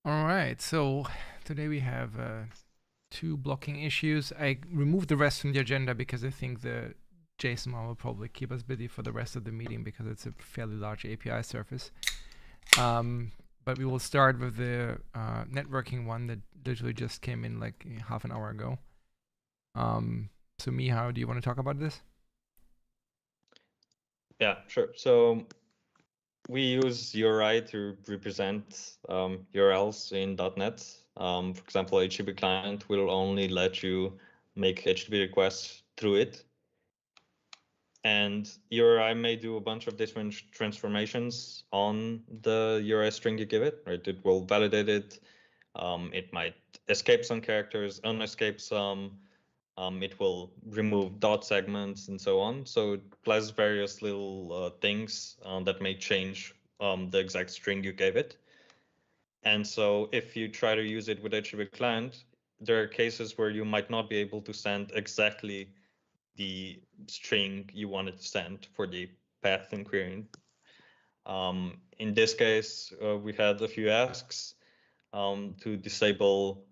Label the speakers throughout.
Speaker 1: All right, so today we have two blocking issues. I removed the rest from the agenda because I think the JSON one will probably keep us busy for the rest of the meeting because it's a fairly large API surface. But we will start with the networking one that literally just came in like half an hour ago. So Mihao, do you want to talk about this?
Speaker 2: Yeah, sure. So we use URI to represent URLs in .NET. For example, HTTP client will only let you make HTTP requests through it. And URI may do a bunch of different transformations on the URI string you give it, right? It will validate it. It might escape some characters, unescape some. It will remove dot segments and so on. So it does various little things that may change the exact string you gave it. And so if you try to use it with HTTP client, there are cases where you might not be able to send exactly the string you wanted to send for the path in querying. In this case, we had a few asks to disable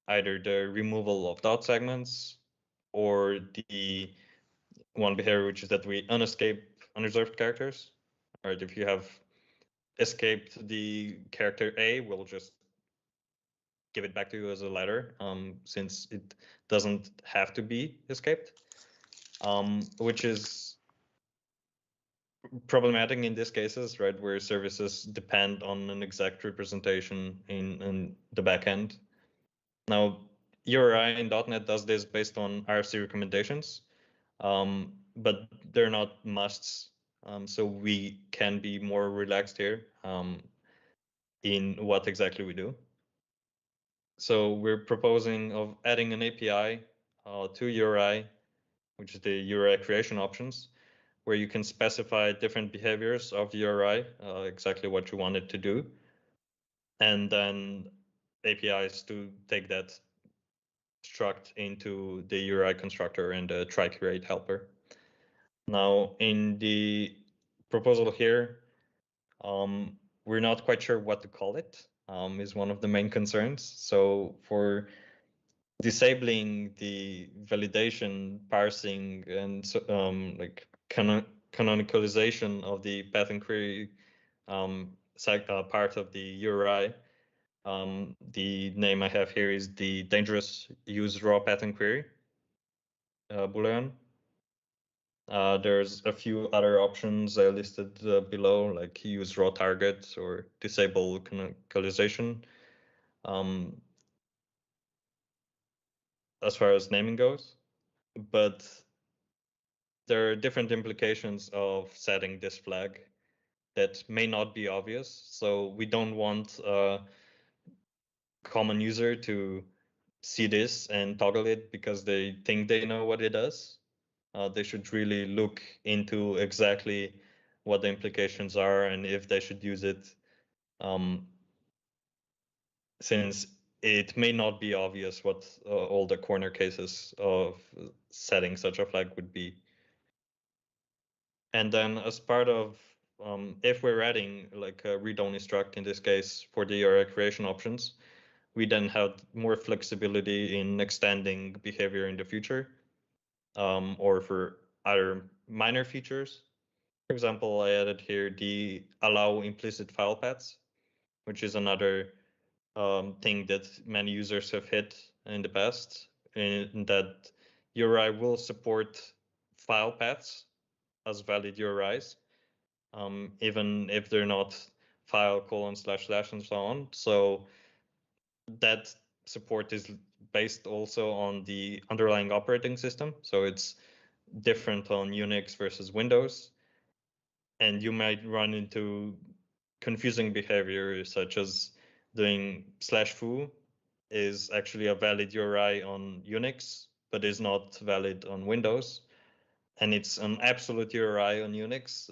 Speaker 2: either the removal of dot segments or the one behavior, which is that we unescape unreserved characters. Right? If you have escaped the character A, we'll just give it back to you as a letter, since it doesn't have to be escaped, which is problematic in these cases, right, where services depend on an exact representation in the backend. Now, URI in .NET does this based on RFC recommendations, but they're not musts, so we can be more relaxed here in what exactly we do. So we're proposing of adding an API to URI, which is the URI creation options, where you can specify different behaviors of the URI, exactly what you want it to do, and then APIs to take that struct into the URI constructor and the try create helper. Now, in the proposal here, we're not quite sure what to call it, is one of the main concerns. So for disabling the validation, parsing, and like canonicalization of the path and query part of the URI, the name I have here is the dangerous use raw path and query boolean. There's a few other options listed below, like use raw target or disable canonicalization. As far as naming goes, but there are different implications of setting this flag that may not be obvious. So we don't want a common user to see this and toggle it because they think they know what it does. They should really look into exactly what the implications are and if they should use it, since it may not be obvious what all the corner cases of setting such a flag would be. And then as part of, if we're adding like a read-only struct in this case for the URI creation options, we then have more flexibility in extending behavior in the future, or for other minor features. For example, I added here the allow implicit file paths, which is another thing that many users have hit in the past, in that URI will support file paths as valid URIs, even if they're not file : / and so on. So that support is based also on the underlying operating system. So it's different on Unix versus Windows. And you might run into confusing behavior, such as doing /foo is actually a valid URI on Unix, but is not valid on Windows. And it's an absolute URI on Unix,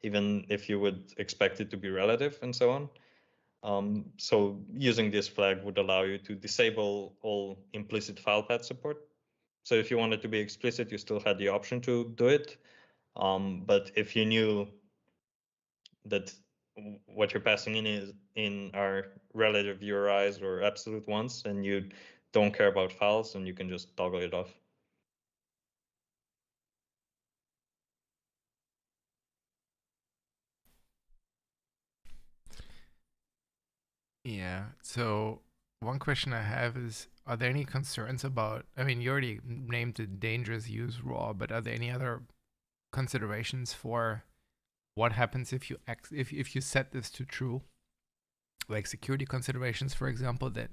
Speaker 2: even if you would expect it to be relative and so on. So using this flag would allow you to disable all implicit file path support. So if you wanted to be explicit, you still had the option to do it. But if you knew that what you're passing in are relative URIs or absolute ones, and you don't care about files, and you can just toggle it off.
Speaker 1: Yeah. So one question I have is, are there any concerns about, I mean, you already named the dangerous use raw, but are there any other considerations for what happens if you if you set this to true? Like security considerations, for example, that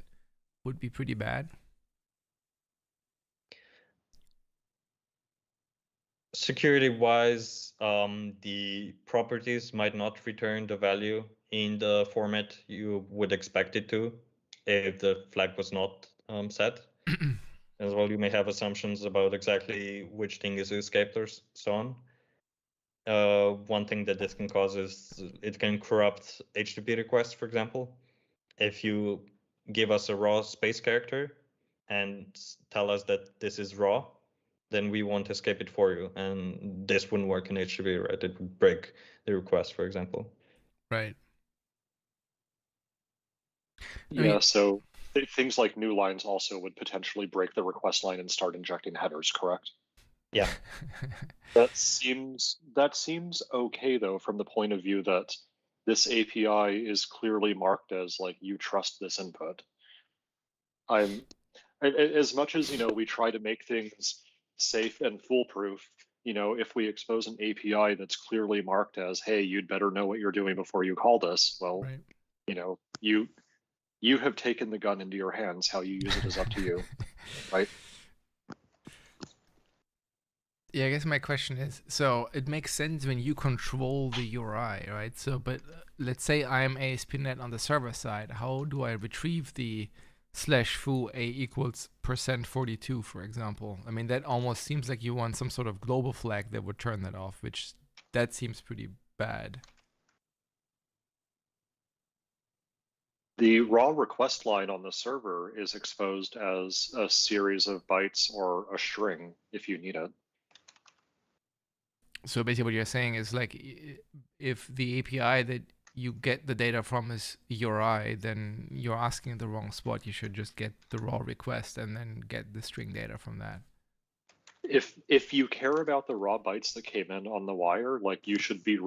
Speaker 1: would be pretty bad.
Speaker 2: Security-wise, the properties might not return the value in the format you would expect it to if the flag was not set. As well, you may have assumptions about exactly which thing is escaped or so on. One thing that this can cause is it can corrupt HTTP requests, for example. If you give us a raw space character and tell us that this is raw, then we won't escape it for you. And this wouldn't work in HTTP, right? It would break the request, for example.
Speaker 1: Right. I
Speaker 3: Yeah,
Speaker 1: mean,
Speaker 3: so things like new lines also would potentially break the request line and start injecting headers, correct?
Speaker 2: Yeah.
Speaker 3: That seems okay though, from the point of view that this API is clearly marked as like you trust this input. As much as we try to make things safe and foolproof, if we expose an API that's clearly marked as, hey, you'd better know what you're doing before you call this, well,
Speaker 1: right.
Speaker 3: You have taken the gun into your hands. How you use it is up to you, right?
Speaker 1: Yeah, I guess my question is, so it makes sense when you control the URI, right? So, but let's say I'm ASP.NET on the server side. How do I retrieve the /foo a equals %42, for example? I mean, that almost seems like you want some sort of global flag that would turn that off, which that seems pretty bad.
Speaker 3: The raw request line on the server is exposed as a series of bytes or a string if you need it.
Speaker 1: So basically what you're saying is like, if the API that you get the data from is URI, then you're asking the wrong spot. You should just get the raw request and then get the string data from that.
Speaker 3: If you care about the raw bytes that came in on the wire, like you should be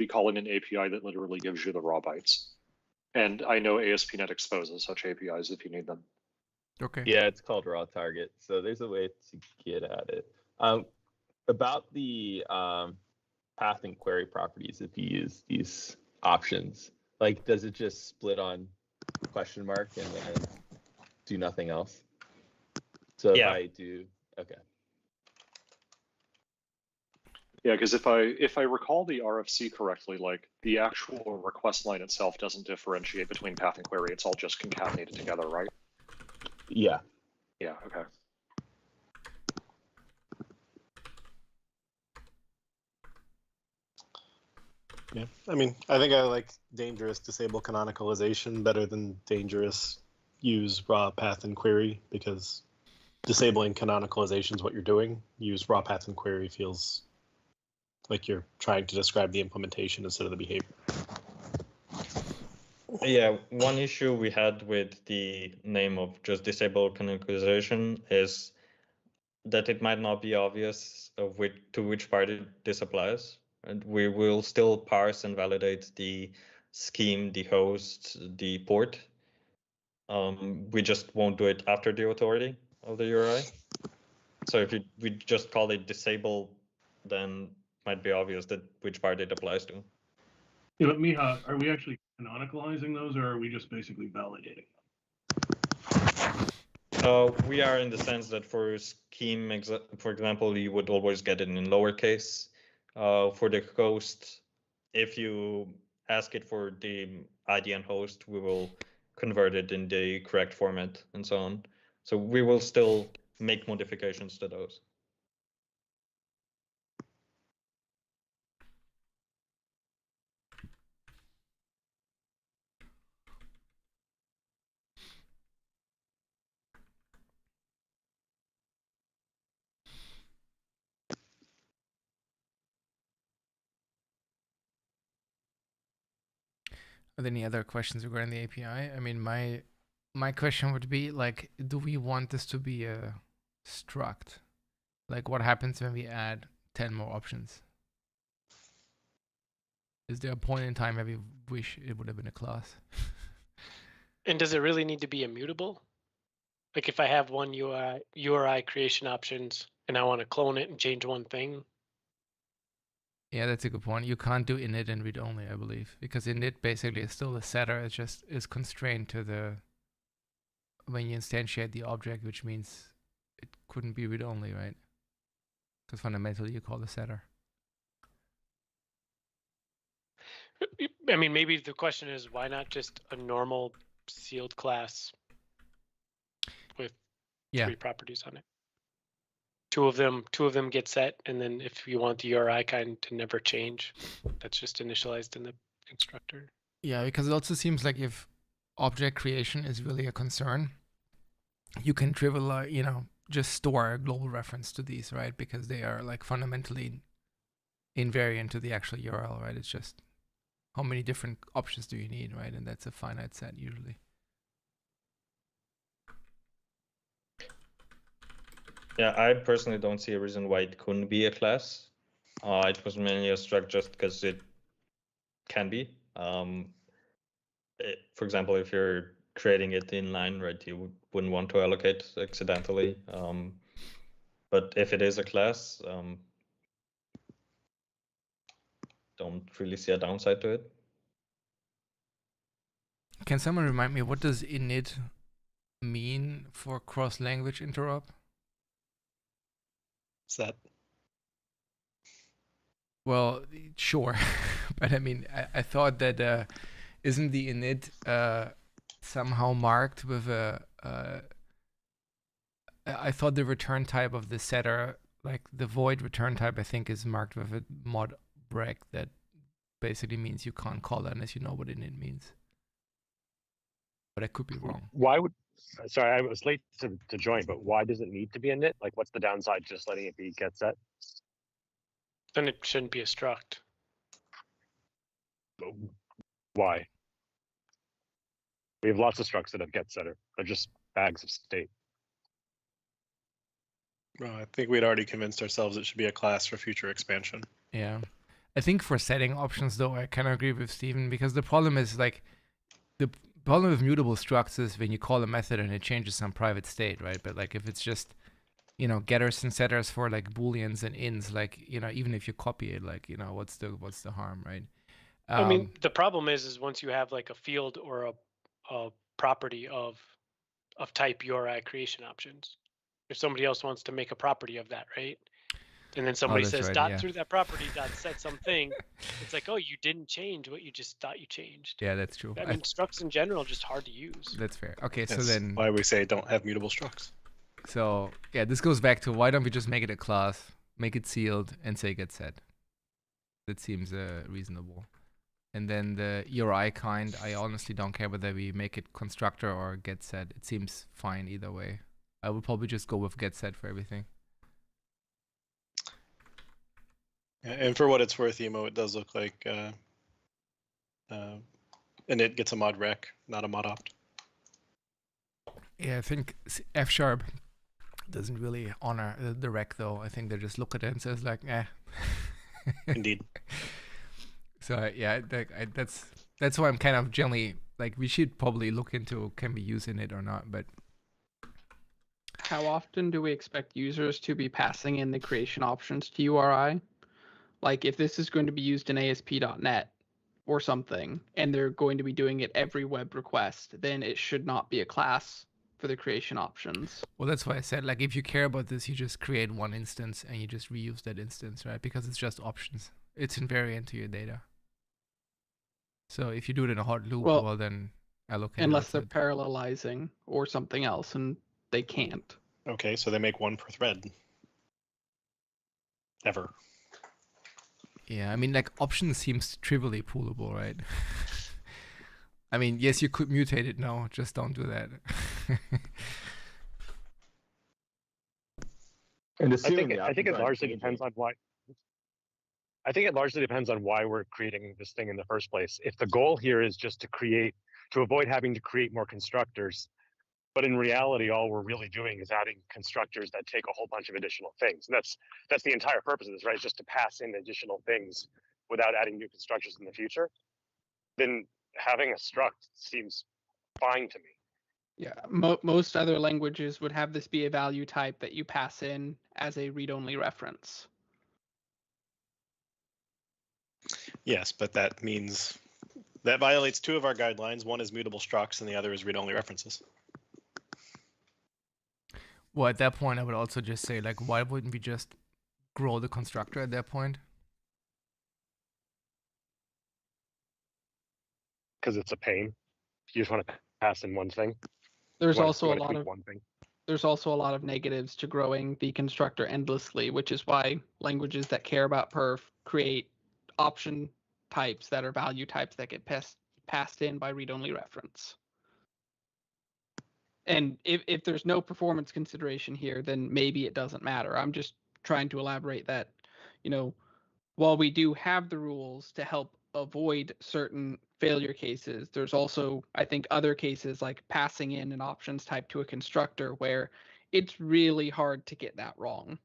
Speaker 3: calling an API that literally gives you the raw bytes. And I know ASP.NET exposes such APIs if you need them.
Speaker 1: Okay.
Speaker 4: Yeah, it's called raw target. So there's a way to get at it. About the path and query properties, if you use these options, like, does it just split on question mark and then do nothing else? So
Speaker 2: Yeah.
Speaker 4: if I do, okay.
Speaker 3: Yeah, because if I recall the RFC correctly, like the actual request line itself doesn't differentiate between path and query. It's all just concatenated together, right?
Speaker 4: Yeah.
Speaker 3: Yeah, okay.
Speaker 5: Yeah, I mean, I think I like dangerous disable canonicalization better than dangerous use raw path and query, because disabling canonicalization is what you're doing. Use raw path and query feels like you're trying to describe the implementation instead of the behavior.
Speaker 2: Yeah, one issue we had with the name of just disable canonicalization is that it might not be obvious of to which party this applies. And we will still parse and validate the scheme, the host, the port. We just won't do it after the authority of the URI. So if we just call it disable, then it might be obvious that which party it applies to.
Speaker 6: Yeah, but Miha, are we actually canonicalizing those, or are we just basically validating them?
Speaker 2: We are, in the sense that for scheme, for example, you would always get it in lowercase. For the host, if you ask it for the IDN host, we will convert it in the correct format and so on. So we will still make modifications to those.
Speaker 1: Are there any other questions regarding the API? I mean, my question would be like, do we want this to be a struct? Like, what happens when we add 10 more options? Is there a point in time where we wish it would have been a class?
Speaker 7: And does it really need to be immutable? Like if I have one URI creation options and I want to clone it and change one thing.
Speaker 1: Yeah, that's a good point. You can't do init and read only, I believe, because init basically is still a setter. It just is constrained to the when you instantiate the object, which means it couldn't be read only, right? Because fundamentally you call the setter.
Speaker 7: I mean, maybe the question is why not just a normal sealed class with 3 properties on it? Two of them get set, and then if you want the URI kind to never change, that's just initialized in the constructor.
Speaker 1: Yeah, because it also seems like if object creation is really a concern, you can trivialize, just store a global reference to these, right? Because they are like fundamentally invariant to the actual URL, right? It's just how many different options do you need, right? And that's a finite set usually.
Speaker 2: Yeah, I personally don't see a reason why it couldn't be a class. It was mainly a struct just because it can be. For example, if you're creating it inline, right, you wouldn't want to allocate accidentally. But if it is a class, don't really see a downside to it.
Speaker 1: Can someone remind me, what does init mean for cross-language interop?
Speaker 5: Set.
Speaker 1: Well, sure, but I mean, I thought that isn't the init somehow marked with a I thought the return type of the setter, like the void return type, I think is marked with a mod break that basically means you can't call it unless you know what init means. But I could be wrong.
Speaker 8: Why would, sorry, I was late to join, but why does it need to be a init? Like, what's the downside just letting it be get set?
Speaker 7: Then it shouldn't be a struct.
Speaker 8: Why? We have lots of structs that have get setter. They're just bags of state.
Speaker 5: Well, I think we'd already convinced ourselves it should be a class for future expansion.
Speaker 1: Yeah. I think for setting options, though, I kind of agree with Steven, because the problem is like the problem with mutable structs is when you call a method and it changes some private state, right? But like if it's just, getters and setters for like booleans and ins, like, even if you copy it, like, what's the harm, right?
Speaker 7: I mean, the problem is once you have like a field or a property of type URI creation options, if somebody else wants to make a property of that, right? And then somebody says
Speaker 1: right,
Speaker 7: dot through that property dot set something. It's like, oh, you didn't change what you just thought you changed.
Speaker 1: Yeah, that's true.
Speaker 7: I mean, structs in general are just hard to use.
Speaker 1: That's fair. Okay,
Speaker 5: That's
Speaker 1: so then
Speaker 5: why we say don't have mutable structs.
Speaker 1: So yeah, this goes back to why don't we just make it a class, make it sealed, and say get set. That seems reasonable. And then the URI kind, I honestly don't care whether we make it constructor or get set. It seems fine either way. I would probably just go with get set for everything.
Speaker 5: Yeah, and for what it's worth, Emo, it does look like init gets a mod rec, not a mod opt.
Speaker 1: Yeah, I think F# doesn't really honor the rec though. I think they just look at it and says like, eh.
Speaker 5: Indeed.
Speaker 1: So yeah, that's why I'm kind of generally like we should probably look into can we use init or not, but.
Speaker 9: How often do we expect users to be passing in the creation options to URI? Like if this is going to be used in ASP.NET or something, and they're going to be doing it every web request, then it should not be a class for the creation options.
Speaker 1: Well, that's why I said, like, if you care about this, you just create one instance and you just reuse that instance, right? Because it's just options. It's invariant to your data. So if you do it in a hot loop, well then allocate.
Speaker 9: Unless they're parallelizing or something else, and they can't.
Speaker 5: Okay, so they make one per thread. Ever.
Speaker 1: Yeah, I mean, like, options seems trivially poolable, right? I mean, yes, you could mutate it. No, just don't do that.
Speaker 8: And I think it largely depends on why. I think it largely depends on why we're creating this thing in the first place. If the goal here is just to avoid having to create more constructors, but in reality, all we're really doing is adding constructors that take a whole bunch of additional things. And that's the entire purpose of this, right? It's just to pass in additional things without adding new constructors in the future. Then having a struct seems fine to me.
Speaker 9: Yeah, most other languages would have this be a value type that you pass in as a read-only reference.
Speaker 5: Yes, but that means that violates two of our guidelines. One is mutable structs and the other is read-only references.
Speaker 1: Well, at that point, I would also just say, like, why wouldn't we just grow the constructor at that point?
Speaker 8: Because it's a pain. You just want to pass in one thing.
Speaker 9: There's
Speaker 8: You wanna-
Speaker 9: also
Speaker 8: you
Speaker 9: a
Speaker 8: wanna
Speaker 9: lot
Speaker 8: tweak
Speaker 9: of
Speaker 8: one thing.
Speaker 9: there's also a lot of negatives to growing the constructor endlessly, which is why languages that care about perf create option types that are value types that get passed in by read-only reference. And if there's no performance consideration here, then maybe it doesn't matter. I'm just trying to elaborate that, while we do have the rules to help avoid certain failure cases, there's also, I think, other cases like passing in an options type to a constructor where it's really hard to get that wrong.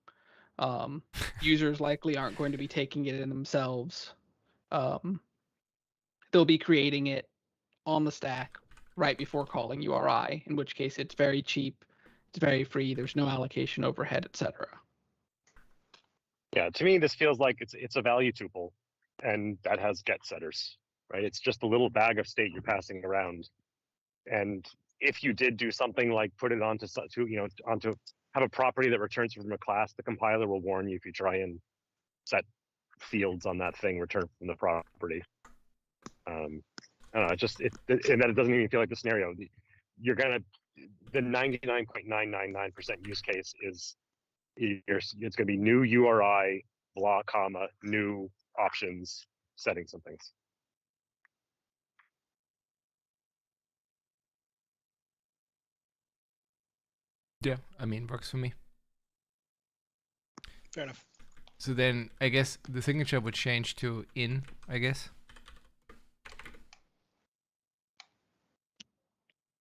Speaker 9: Users likely aren't going to be taking it in themselves. They'll be creating it on the stack right before calling URI, in which case it's very cheap, it's very free, there's no allocation overhead, etc.
Speaker 8: Yeah, to me, this feels like it's a value tuple, and that has get setters, right? It's just a little bag of state you're passing around, and if you did do something like put it onto have a property that returns from a class, the compiler will warn you if you try and set fields on that thing returned from the property. I don't know, and that it doesn't even feel like the scenario. The 99.999% use case is it's going to be new URI, blah, comma, new options, setting some things.
Speaker 1: Yeah, I mean, works for me.
Speaker 5: Fair enough.
Speaker 1: So then I guess the signature would change to in, I guess.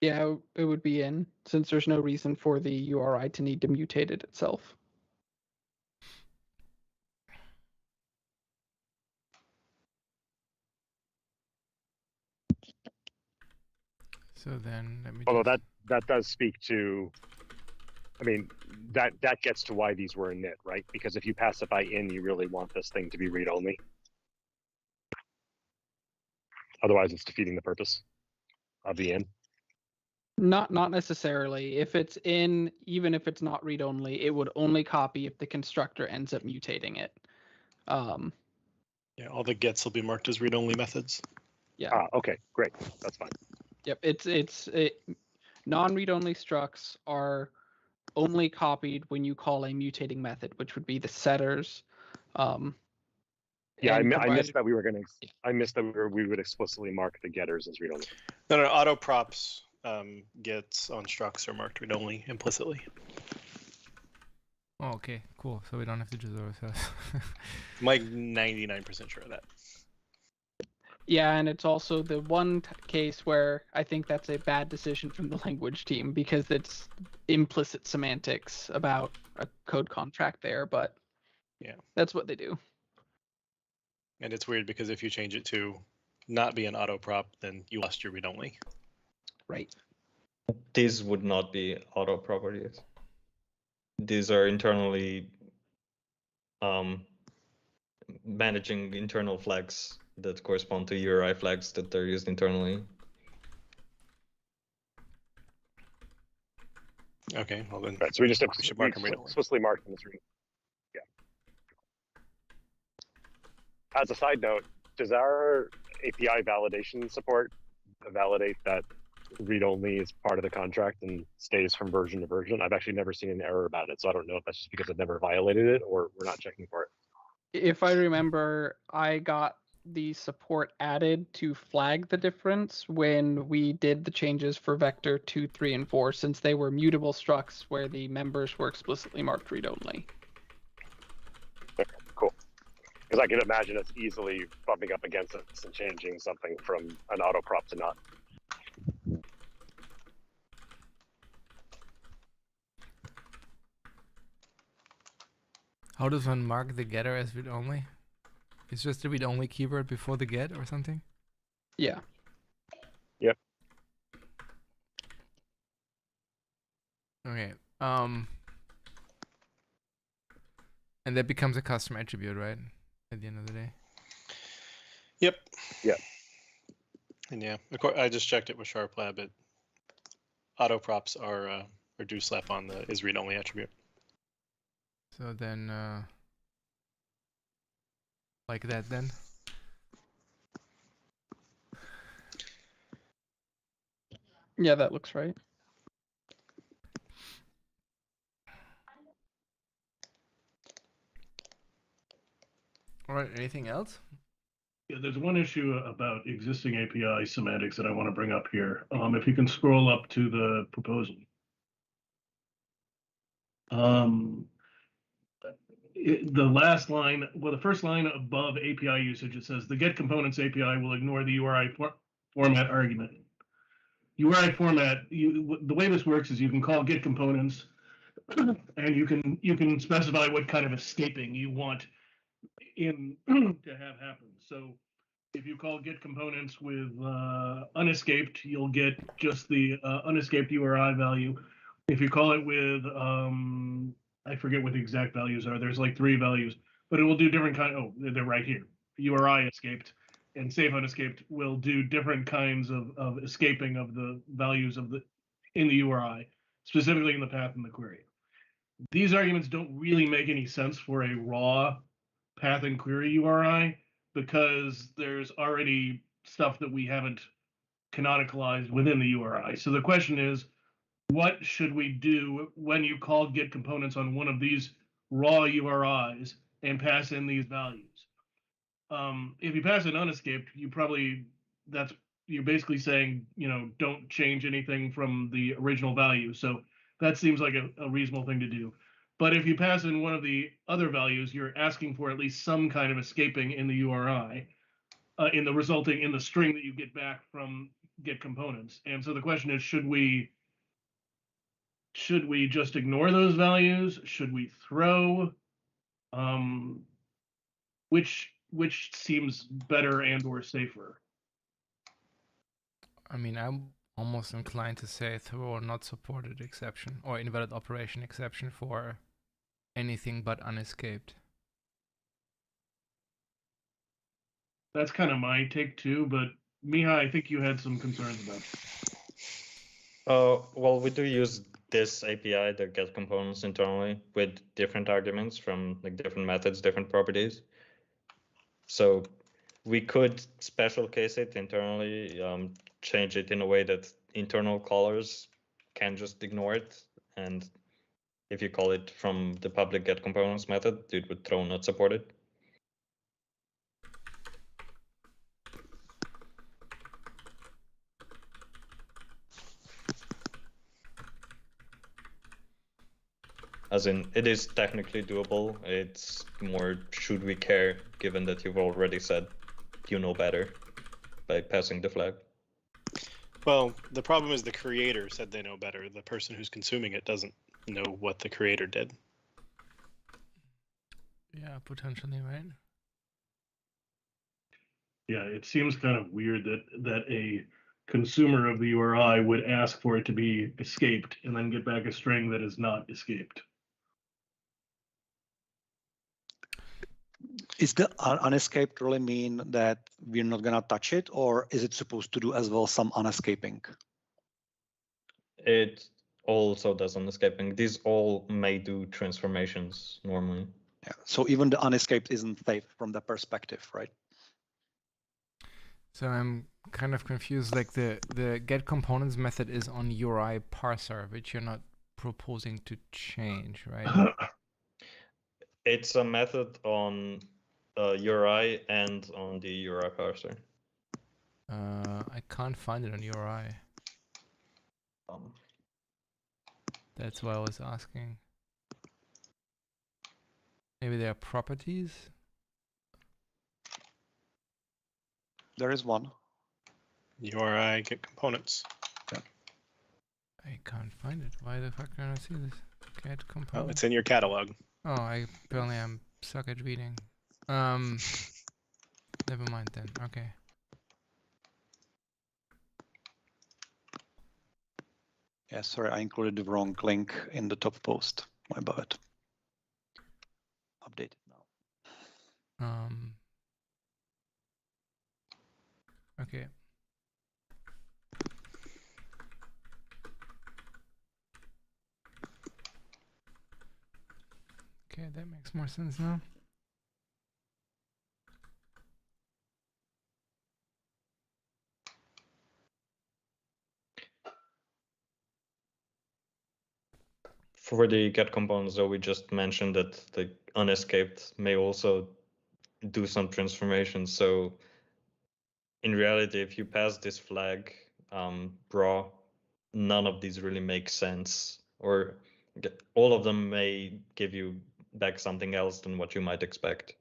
Speaker 9: Yeah, it would be in, since there's no reason for the URI to need to mutate it itself.
Speaker 1: So then let me
Speaker 8: Although that does speak to, I mean, that gets to why these were init, right? Because if you pacify in, you really want this thing to be read-only. Otherwise, it's defeating the purpose of the in.
Speaker 9: Not necessarily. If it's in, even if it's not read-only, it would only copy if the constructor ends up mutating it.
Speaker 5: Yeah, all the gets will be marked as read-only methods.
Speaker 9: Yeah.
Speaker 8: Okay, great. That's fine.
Speaker 9: Yep. Non-read-only structs are only copied when you call a mutating method, which would be the setters.
Speaker 8: Yeah, I missed that we were going to. I missed that we would explicitly mark the getters as read-only.
Speaker 5: No, auto props gets on structs are marked read-only implicitly.
Speaker 1: Oh, okay, cool. So we don't have to do those ourselves.
Speaker 5: I'm like 99% sure of that.
Speaker 9: Yeah, and it's also the one case where I think that's a bad decision from the language team because it's implicit semantics about a code contract there, but
Speaker 5: yeah,
Speaker 9: that's what they do.
Speaker 5: And it's weird because if you change it to not be an auto prop, then you lost your read-only.
Speaker 9: Right.
Speaker 2: These would not be auto properties. These are internally managing internal flags that correspond to URI flags that are used internally.
Speaker 5: Okay, well then.
Speaker 8: Right, so we just
Speaker 5: should mark them read-only.
Speaker 8: explicitly mark them as read. Yeah. As a side note, does our API validation support validate that read-only is part of the contract and stays from version to version? I've actually never seen an error about it, so I don't know if that's just because I've never violated it or we're not checking for it.
Speaker 9: If I remember, I got the support added to flag the difference when we did the changes for vector 2, 3, and 4, since they were mutable structs where the members were explicitly marked read-only.
Speaker 8: Okay, cool. Because I can imagine us easily bumping up against it and changing something from an auto prop to not.
Speaker 1: How does one mark the getter as read only? It's just a read only keyword before the get or something?
Speaker 9: Yeah.
Speaker 8: Yep.
Speaker 1: Okay. And that becomes a custom attribute, right? At the end of the day.
Speaker 5: Yep.
Speaker 8: Yep.
Speaker 5: And yeah, of course, I just checked it with SharpLab. It auto props are do slap on the is read only attribute.
Speaker 1: So then, like that then.
Speaker 9: Yeah, that looks right.
Speaker 1: All right. Anything else?
Speaker 6: Yeah, there's one issue about existing API semantics that I want to bring up here. If you can scroll up to the proposal. The last line, well, the first line above API usage, it says the get components API will ignore the URI format argument. URI format, the way this works is you can call get components and you can specify what kind of escaping you want in to have happen. So if you call get components with unescaped, you'll get just the unescaped URI value. If you call it with I forget what the exact values are. There's like 3 values, but it will do different kind. Oh, they're right here. URI escaped and save unescaped will do different kinds of escaping of the values of the in the URI, specifically in the path and the query. These arguments don't really make any sense for a raw path and query URI because there's already stuff that we haven't canonicalized within the URI. So the question is, what should we do when you call get components on one of these raw URIs and pass in these values? If you pass in unescaped, you're basically saying, don't change anything from the original value. So that seems like a reasonable thing to do. But if you pass in one of the other values, you're asking for at least some kind of escaping in the URI, in the string that you get back from get components. And so the question is, should we just ignore those values? Should we throw? Which seems better and or safer?
Speaker 1: I mean, I'm almost inclined to say throw a not supported exception or invalid operation exception for anything but unescaped.
Speaker 6: That's kind of my take too, but Miha, I think you had some concerns about it.
Speaker 2: Well, we do use this API, the get components internally, with different arguments from like different methods, different properties. So we could special case it internally, change it in a way that internal callers can just ignore it. And if you call it from the public get components method, it would throw not supported. As in, it is technically doable. It's more, should we care, given that you've already said you know better by passing the flag?
Speaker 5: Well, the problem is the creator said they know better. The person who's consuming it doesn't know what the creator did.
Speaker 1: Yeah, potentially, right?
Speaker 6: Yeah, it seems kind of weird that a consumer of the URI would ask for it to be escaped and then get back a string that is not escaped.
Speaker 10: Is the unescaped really mean that we're not gonna touch it, or is it supposed to do as well some unescaping?
Speaker 2: It also does unescaping. These all may do transformations normally.
Speaker 10: Yeah. So even the unescaped isn't safe from that perspective, right?
Speaker 1: So I'm kind of confused. Like the get components method is on URI parser, which you're not proposing to change, right?
Speaker 2: It's a method on URI and on the URI parser.
Speaker 1: I can't find it on URI. That's why I was asking. Maybe there are properties.
Speaker 10: There is one.
Speaker 5: URI get components.
Speaker 1: I can't find it. Why the fuck can't I see this? Get
Speaker 5: Oh,
Speaker 1: component.
Speaker 5: it's in your catalog.
Speaker 1: Oh, I apparently I'm suck at reading. Never mind then. Okay.
Speaker 10: Yeah, sorry, I included the wrong link in the top post. My bad. Update it now.
Speaker 1: Okay. Okay, that makes more sense now.
Speaker 2: For the get components, though, we just mentioned that the unescaped may also do some transformations. So in reality, if you pass this flag raw, none of these really make sense, or all of them may give you back something else than what you might expect.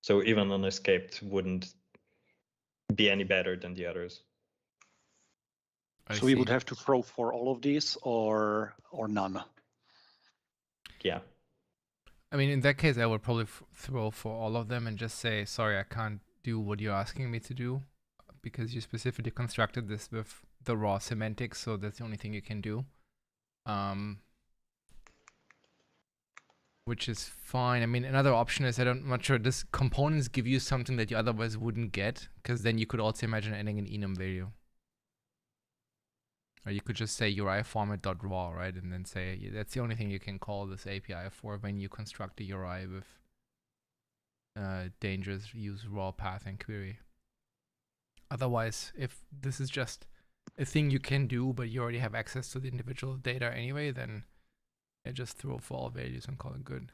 Speaker 2: So even unescaped wouldn't be any better than the others.
Speaker 10: So we would have to throw for all of these or none.
Speaker 2: Yeah.
Speaker 1: I mean, in that case, I would probably throw for all of them and just say, sorry, I can't do what you're asking me to do because you specifically constructed this with the raw semantics, so that's the only thing you can do. Which is fine. I mean, another option is, I'm not sure, does components give you something that you otherwise wouldn't get? Because then you could also imagine adding an enum value. Or you could just say URI format.raw, right? And then say that's the only thing you can call this API for when you construct a URI with dangerous use raw path and query. Otherwise, if this is just a thing you can do, but you already have access to the individual data anyway, then just throw for all values and call it good.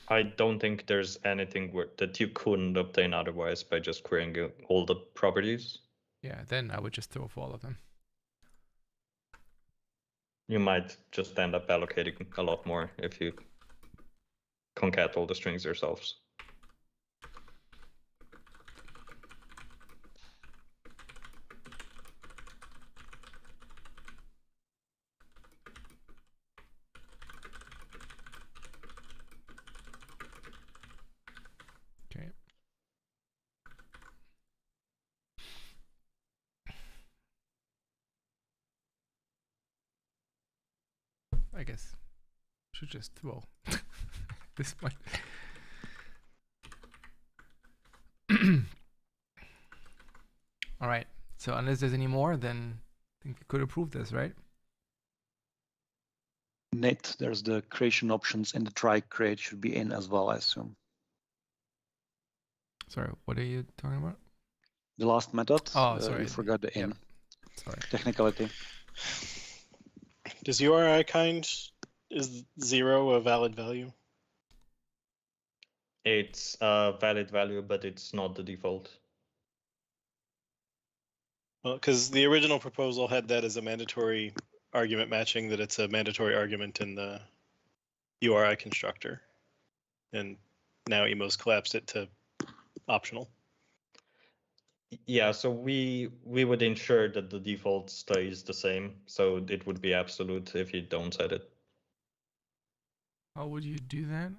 Speaker 2: I don't think there's anything that you couldn't obtain otherwise by just querying all the properties.
Speaker 1: Yeah, then I would just throw for all of them.
Speaker 2: You might just end up allocating a lot more if you concat all the strings yourselves.
Speaker 1: Okay. I guess should just throw at this point. All right. So unless there's any more, then I think we could approve this, right?
Speaker 10: Nate, there's the creation options in the try create should be in as well, I assume.
Speaker 1: Sorry, what are you talking about?
Speaker 10: The last method.
Speaker 1: Oh, sorry.
Speaker 10: You forgot the in.
Speaker 1: Yep. Sorry.
Speaker 10: Technicality.
Speaker 5: Does URI kind is 0 a valid value?
Speaker 2: It's a valid value, but it's not the default.
Speaker 5: Well, because the original proposal had that as a mandatory argument matching, that it's a mandatory argument in the URI constructor. And now Emo's collapsed it to optional.
Speaker 2: Yeah, so we would ensure that the default stays the same. So it would be absolute if you don't set it.
Speaker 1: How would you do that?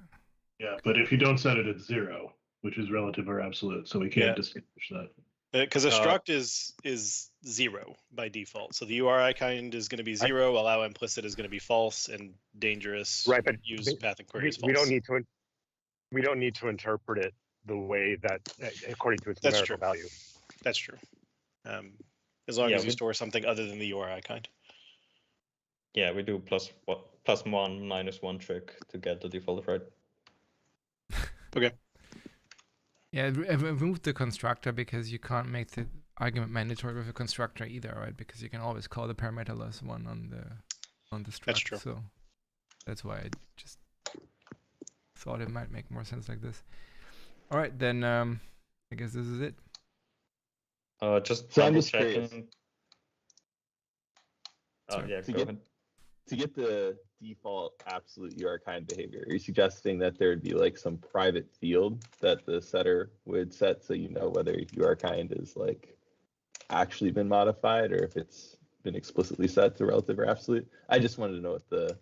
Speaker 6: Yeah, but if you don't set it at 0, which is relative or absolute, so we can't distinguish that.
Speaker 5: Because a struct is 0 by default. So the URI kind is going to be 0, allow implicit is going to be false, and dangerous
Speaker 8: but
Speaker 5: use path and query is false.
Speaker 8: We don't need to interpret it the way that according to its numerical value.
Speaker 5: That's true. As long as you store something other than the URI kind.
Speaker 2: Yeah, we do +1, -1 trick to get the default right.
Speaker 5: Okay.
Speaker 1: Yeah, remove the constructor because you can't make the argument mandatory with a constructor either, right? Because you can always call the parameterless one on the struct.
Speaker 5: That's true.
Speaker 1: So that's why I just thought it might make more sense like this. All right, then I guess this is it.
Speaker 2: Just
Speaker 4: So I'm
Speaker 2: double
Speaker 4: just curious.
Speaker 2: checking. Oh yeah, go ahead.
Speaker 4: to get the default absolute URI kind behavior, are you suggesting that there would be like some private field that the setter would set so you know whether URI kind is like actually been modified or if it's been explicitly set to relative or absolute? I just wanted to know what the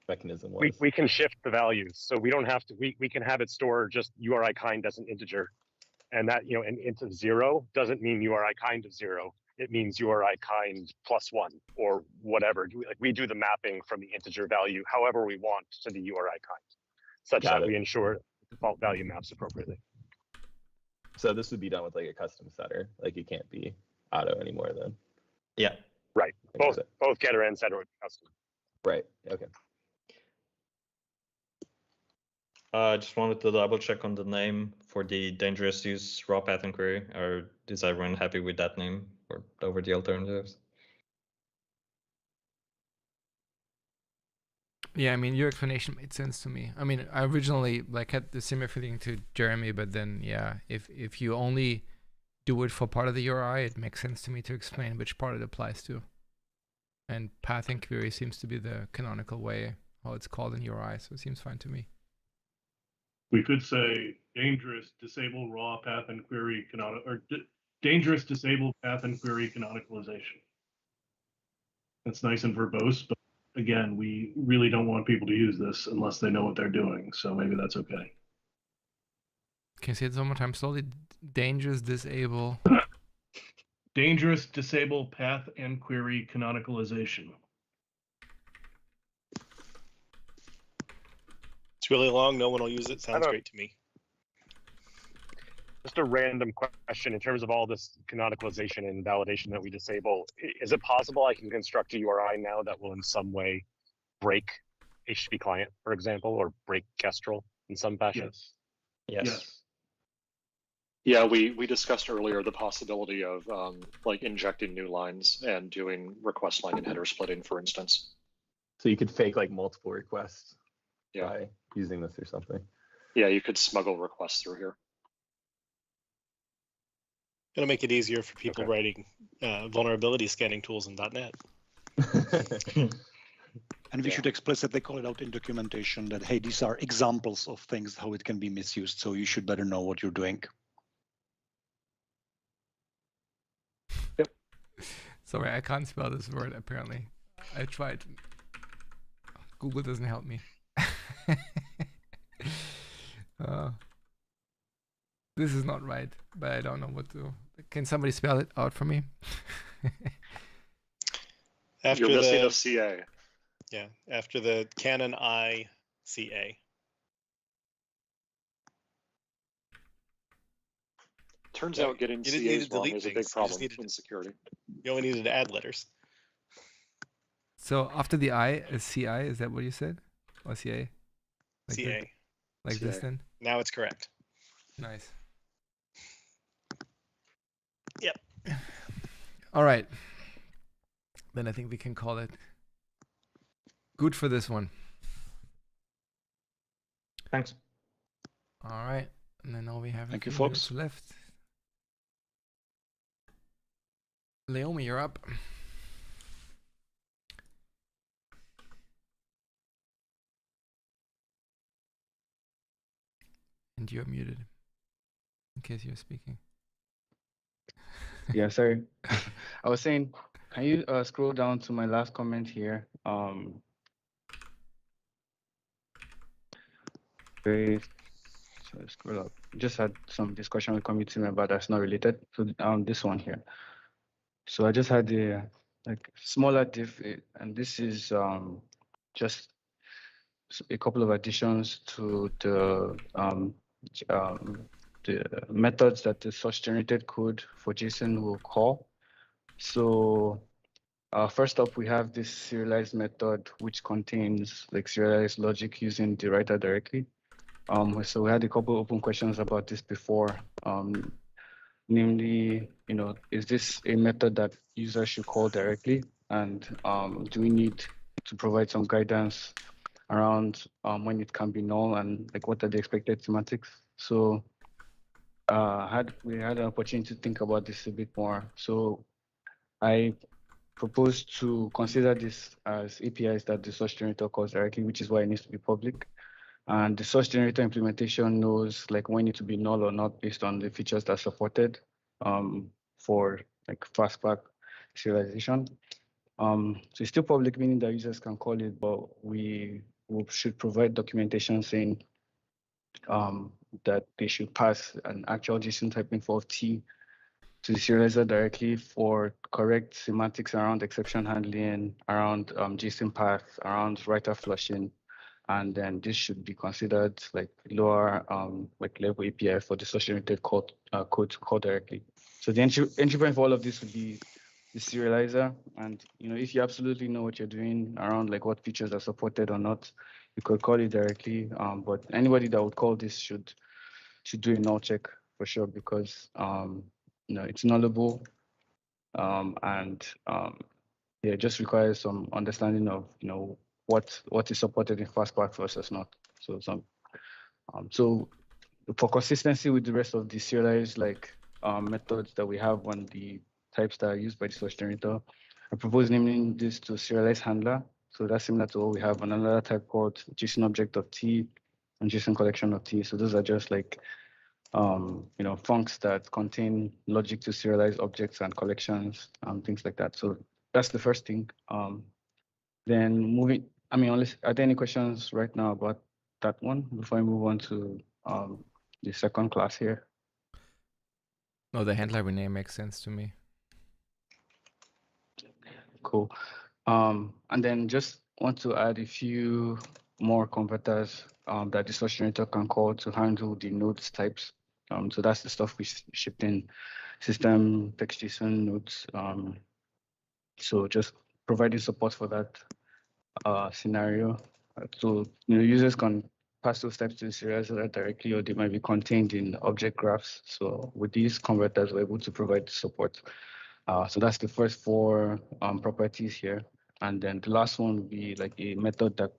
Speaker 4: mechanism was.
Speaker 8: We can shift the values, so we don't have to. We can have it store just URI kind as an integer, and that and into 0 doesn't mean URI kind of 0. It means URI kind +1 or whatever. We do the mapping from the integer value however we want to the URI kind, such that we ensure default value maps appropriately.
Speaker 4: So this would be done with like a custom setter. Like it can't be auto anymore then.
Speaker 2: Yeah.
Speaker 8: Right. Both getter and setter would be custom.
Speaker 4: Right. Okay.
Speaker 2: I just wanted to double check on the name for the dangerous use raw path inquiry. Or is everyone happy with that name or over the alternatives?
Speaker 1: Yeah, I mean, your explanation made sense to me. I mean, I originally had the similar feeling to Jeremy, but then yeah, if you only do it for part of the URI, it makes sense to me to explain which part it applies to. And path inquiry seems to be the canonical way how it's called in URI, so it seems fine to me.
Speaker 6: We could say dangerous disable raw path and query dangerous disable path and query canonicalization. That's nice and verbose, but again, we really don't want people to use this unless they know what they're doing. So maybe that's okay.
Speaker 1: Can you say it one more time slowly? Dangerous disable.
Speaker 6: Dangerous disable path and query canonicalization.
Speaker 5: It's really long. No one will use it. Sounds great to me.
Speaker 8: Just a random question in terms of all this canonicalization and validation that we disable. Is it possible I can construct a URI now that will in some way break HTTP client, for example, or break Kestrel in some fashion?
Speaker 2: Yes.
Speaker 3: Yeah, we discussed earlier the possibility of like injecting new lines and doing request line and header splitting, for instance.
Speaker 4: So you could fake like multiple requests
Speaker 3: Yeah.
Speaker 4: by using this or something.
Speaker 3: Yeah, you could smuggle requests through here.
Speaker 5: It'll make it easier for people writing vulnerability scanning tools in .NET.
Speaker 10: And we should explicitly call it out in documentation that, hey, these are examples of things, how it can be misused. So you should better know what you're doing.
Speaker 3: Yep.
Speaker 1: Sorry, I can't spell this word, apparently. I tried. Google doesn't help me. This is not right, but I don't know what to. Can somebody spell it out for me?
Speaker 5: After
Speaker 3: You're missing a CA.
Speaker 5: Yeah, after the canon I CA.
Speaker 3: Turns out getting CAs wrong is a big problem in security.
Speaker 5: You only needed to add letters.
Speaker 1: So after the I is CI, is that what you said? Or CA? Like
Speaker 5: CA.
Speaker 1: This? Like
Speaker 3: CA.
Speaker 1: this then?
Speaker 5: Now it's correct.
Speaker 1: Nice.
Speaker 5: Yep.
Speaker 1: All right. Then I think we can call it good for this one.
Speaker 2: Thanks.
Speaker 1: All right. And then all we have
Speaker 10: Thank
Speaker 1: a
Speaker 10: you,
Speaker 1: few
Speaker 10: folks.
Speaker 1: minutes left. Leomi, you're up. And you're muted, in case you're speaking.
Speaker 11: Yeah, sorry. I was saying, can you scroll down to my last comment here? Sorry, scroll up. Just had some discussion with committee member that's not related to this one here. So I just had a smaller diff, and this is just a couple of additions to the methods that the source generated code for JSON will call. So first up, we have this serialized method, which contains serialized logic using the writer directly. So we had a couple open questions about this before. Namely, is this a method that users should call directly? And do we need to provide some guidance around when it can be null and what are the expected semantics? So we had an opportunity to think about this a bit more. So I propose to consider this as APIs that the source generator calls directly, which is why it needs to be public. And the source generator implementation knows like when it to be null or not based on the features that are supported for like fastpath serialization. So it's still public, meaning that users can call it, but we should provide documentation saying that they should pass an actual JSON type info of T to the serializer directly for correct semantics around exception handling, around JSON path, around writer flushing, and then this should be considered like lower like level API for the source-generated code to call directly. So the entry point for all of this would be the serializer, and if you absolutely know what you're doing around like what features are supported or not, you could call it directly. But anybody that would call this should do a null check for sure, because it's nullable, and it just requires some understanding of what is supported in fastpath versus not. So so for consistency with the rest of the serialized methods that we have on the types that are used by the source generator, I propose naming this to serialized handler. So that's similar to what we have on another type called JSON object of T and JSON collection of T. So those are just like functs that contain logic to serialize objects and collections, things like that. So that's the first thing. Then moving, unless are there any questions right now about that one before I move on to the second class here?
Speaker 1: No, the handler rename makes sense to me.
Speaker 11: Cool. And then just want to add a few more converters that the source generator can call to handle the nodes types. So that's the stuff we shipped in system text JSON nodes. So just providing support for that scenario. So users can pass those types to the serializer directly, or they might be contained in object graphs. So with these converters, we're able to provide support. So that's the first four properties here. And then the last one would be like a method that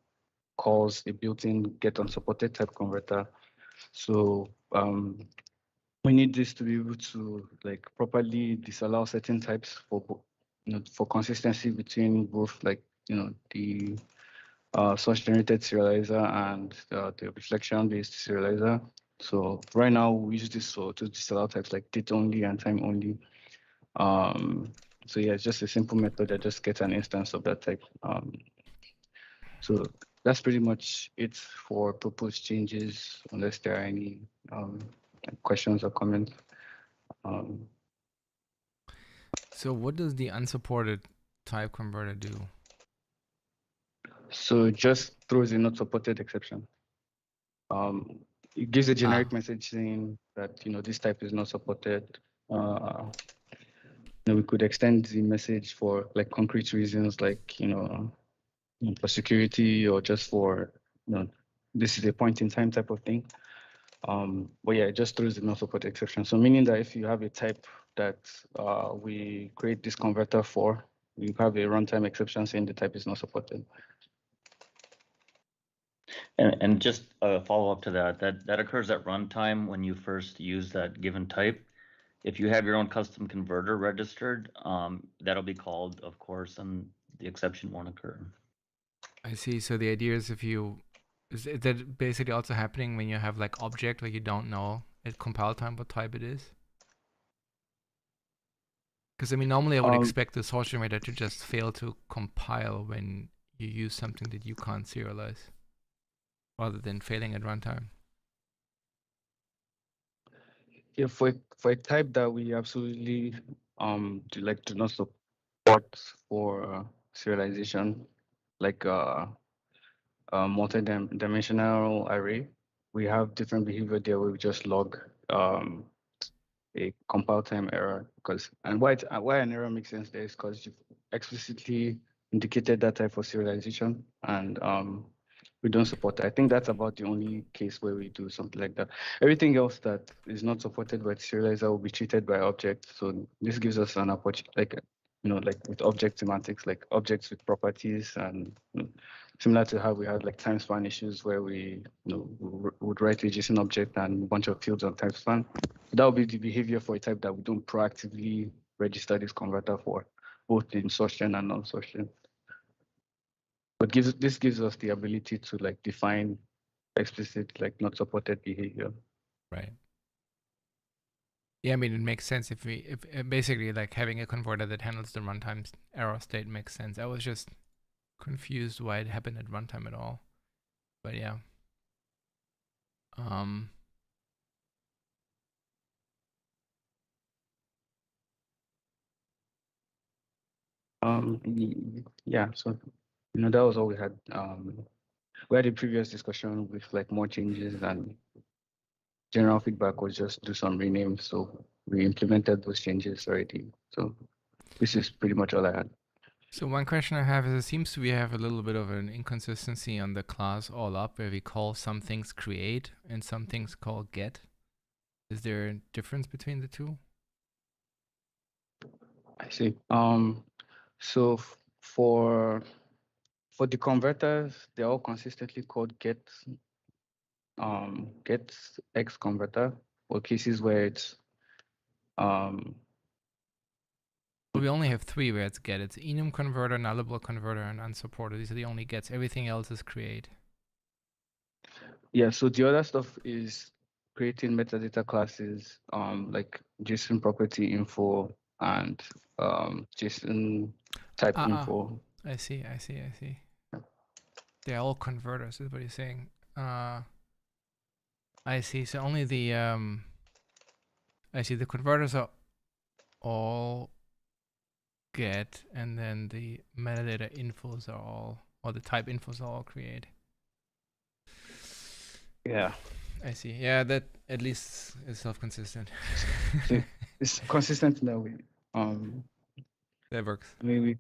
Speaker 11: calls a built-in get unsupported type converter. So we need this to be able to like properly disallow certain types for consistency between both the source generated serializer and the reflection based serializer. So right now we use this to disallow types like date only and time only. So yeah, it's just a simple method that just gets an instance of that type. So that's pretty much it for proposed changes, unless there are any questions or comments.
Speaker 1: So what does the unsupported type converter do?
Speaker 11: So it just throws a not supported exception. It gives a generic message saying that this type is not supported. We could extend the message for like concrete reasons, like for security or just for this is a point in time type of thing. But yeah, it just throws the not supported exception. So meaning that if you have a type that we create this converter for, you have a runtime exception saying the type is not supported.
Speaker 12: And just a follow up to that occurs at runtime when you first use that given type. If you have your own custom converter registered, that'll be called, of course, and the exception won't occur.
Speaker 1: I see. So the idea is is that basically also happening when you have like object where you don't know at compile time what type it is? Because normally I would expect the source generator to just fail to compile when you use something that you can't serialize, rather than failing at runtime.
Speaker 11: Yeah, for a type that we absolutely do not support for serialization, like multi-dimensional array, we have different behavior there where we just log a compile time error. Why an error makes sense there is because you've explicitly indicated that type for serialization, and we don't support it. I think that's about the only case where we do something like that. Everything else that is not supported by the serializer will be treated by objects. So this gives us an opportunity, like with object semantics, like objects with properties, and similar to how we had like time span issues where we would write a JSON object and a bunch of fields on time span. That would be the behavior for a type that we don't proactively register this converter for. both in source-gen and non-source-gen. But this gives us the ability to like define explicit like not supported behavior.
Speaker 1: Right. Yeah, I mean, it makes sense if basically like having a converter that handles the runtime error state makes sense. I was just confused why it happened at runtime at all. But yeah.
Speaker 11: Yeah, so that was all we had. We had a previous discussion with like more changes, and general feedback was just do some renames. So we implemented those changes already. So this is pretty much all I had.
Speaker 1: So one question I have is, it seems we have a little bit of an inconsistency on the class all up, where we call some things create and some things call get. Is there a difference between the two?
Speaker 11: I see. So for the converters, they're all consistently called get X converter, or cases where it's
Speaker 1: we only have 3 where it's get. It's enum converter, nullable converter, and unsupported. These are the only gets. Everything else is create.
Speaker 11: Yeah, so the other stuff is creating metadata classes, like JSON property info and JSON type info.
Speaker 1: I see. They're all converters, is what you're saying. I see. So only the I see the converters are all get, and then the metadata infos are all, or the type infos are all create.
Speaker 11: Yeah.
Speaker 1: I see. Yeah, that at least is self-consistent.
Speaker 11: It's consistent in that way.
Speaker 1: That works.
Speaker 11: I mean,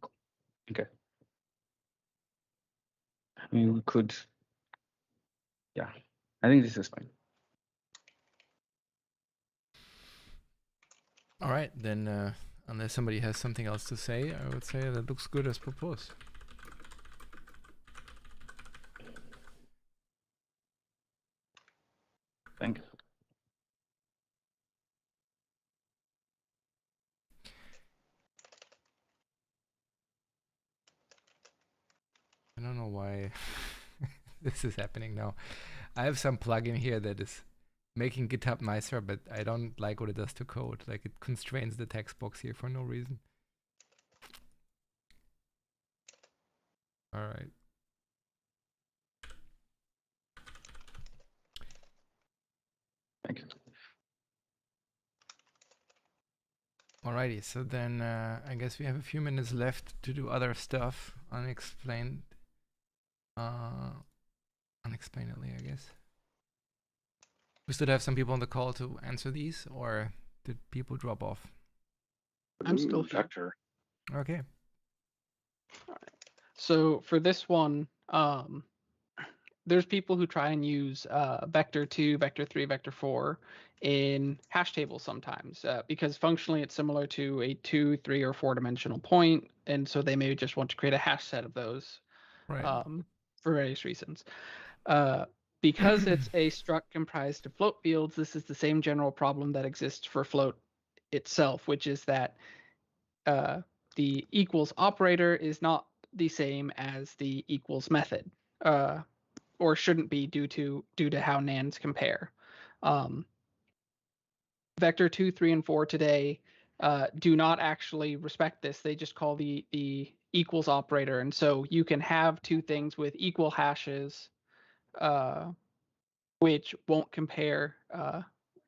Speaker 11: okay. I mean, we could. Yeah, I think this is fine.
Speaker 1: All right, then unless somebody has something else to say, I would say that looks good as proposed.
Speaker 11: Thank you.
Speaker 1: I don't know why this is happening now. I have some plugin here that is making GitHub nicer, but I don't like what it does to code. Like, it constrains the text box here for no reason. All right.
Speaker 11: Thank you.
Speaker 1: Alrighty, so then I guess we have a few minutes left to do other stuff, unexplained, unexplainedly, I guess. We still have some people on the call to answer these, or did people drop off?
Speaker 9: I'm still here.
Speaker 3: Vector.
Speaker 1: Okay.
Speaker 9: All right. So for this one, there's people who try and use vector 2, vector 3, vector 4 in hash tables sometimes, because functionally it's similar to a 2, 3, or 4-dimensional point, and so they may just want to create a hash set of those,
Speaker 1: right.
Speaker 9: For various reasons. Because it's a struct comprised of float fields, this is the same general problem that exists for float itself, which is that the equals operator is not the same as the equals method, or shouldn't be due to how nans compare. Vector 2, 3, and 4 today do not actually respect this. They just call the equals operator, and so you can have two things with equal hashes, which won't compare,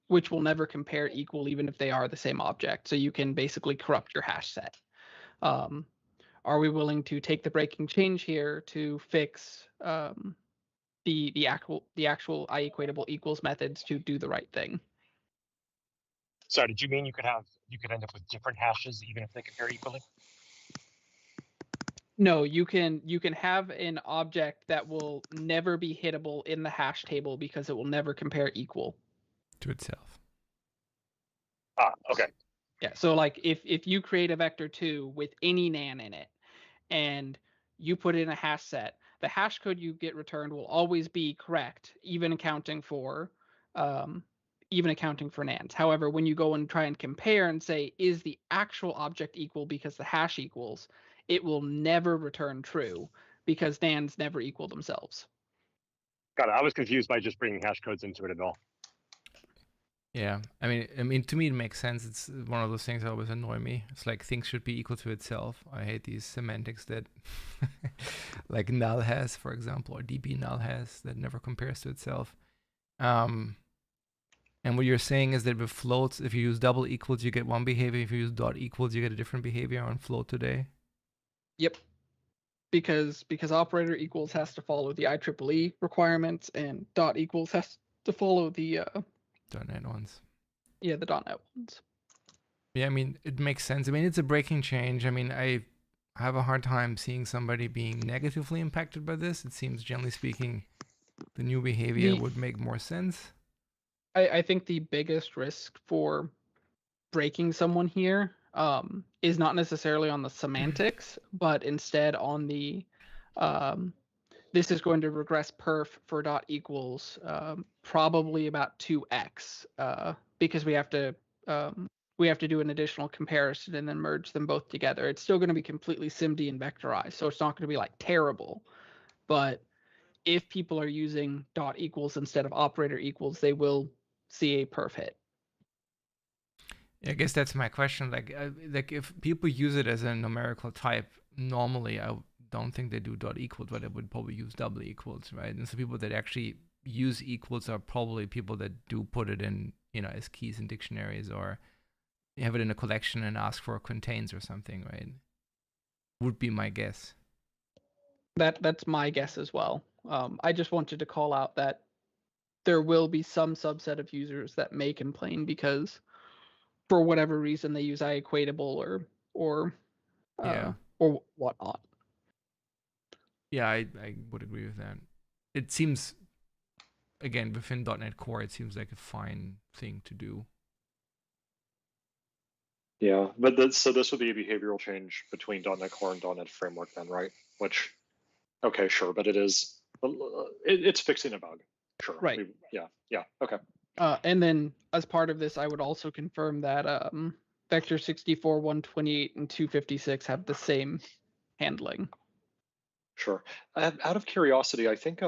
Speaker 9: which will never compare equal even if they are the same object. So you can basically corrupt your hash set. Are we willing to take the breaking change here to fix the actual IEquatable equals methods to do the right thing?
Speaker 8: Sorry, did you mean you could end up with different hashes even if they compare equally?
Speaker 9: No, you can have an object that will never be hittable in the hash table because it will never compare equal
Speaker 1: to itself.
Speaker 8: Ah, okay.
Speaker 9: Yeah, so like if you create a vector 2 with any nan in it and you put in a hash set, the hash code you get returned will always be correct, even accounting for even accounting for nans. However, when you go and try and compare and say, is the actual object equal because the hash equals, it will never return true because nans never equal themselves.
Speaker 8: Got it. I was confused by just bringing hash codes into it at all.
Speaker 1: Yeah, I mean, to me it makes sense. It's one of those things that always annoy me. It's like things should be equal to itself. I hate these semantics that, like null has, for example, or db null has that never compares to itself. And what you're saying is that with floats, if you use double equals, you get one behavior. If you use dot equals, you get a different behavior on float today.
Speaker 9: Yep. Because operator equals has to follow the IEEE requirements, and dot equals has to follow the
Speaker 1: .NET ones.
Speaker 9: Yeah, the .NET ones.
Speaker 1: Yeah, I mean, it makes sense. I mean, it's a breaking change. I mean, I have a hard time seeing somebody being negatively impacted by this. It seems, generally speaking, the new behavior would make more sense.
Speaker 9: I think the biggest risk for breaking someone here is not necessarily on the semantics, but instead on the this is going to regress perf for dot equals probably about 2x because we have to do an additional comparison and then merge them both together. It's still going to be completely SIMD and vectorized, so it's not going to be like terrible, but if people are using dot equals instead of operator equals, they will see a perf hit.
Speaker 1: I guess that's my question. Like if people use it as a numerical type, normally I don't think they do dot equals, but they would probably use double equals, right? And so people that actually use equals are probably people that do put it in, as keys in dictionaries, or have it in a collection and ask for contains or something, right? Would be my guess.
Speaker 9: That's my guess as well. I just wanted to call out that there will be some subset of users that may complain because for whatever reason they use IEquatable or whatnot.
Speaker 1: Yeah, I would agree with that. It seems, again, within .NET Core, it seems like a fine thing to do.
Speaker 3: Yeah, but so this would be a behavioral change between .NET Core and .NET Framework then, right? Which, okay, sure, but it's fixing a bug. Sure.
Speaker 9: Right.
Speaker 3: Yeah. Okay.
Speaker 9: And then as part of this, I would also confirm that Vector 64, 128, and 256 have the same handling.
Speaker 3: Sure. Out of curiosity, I think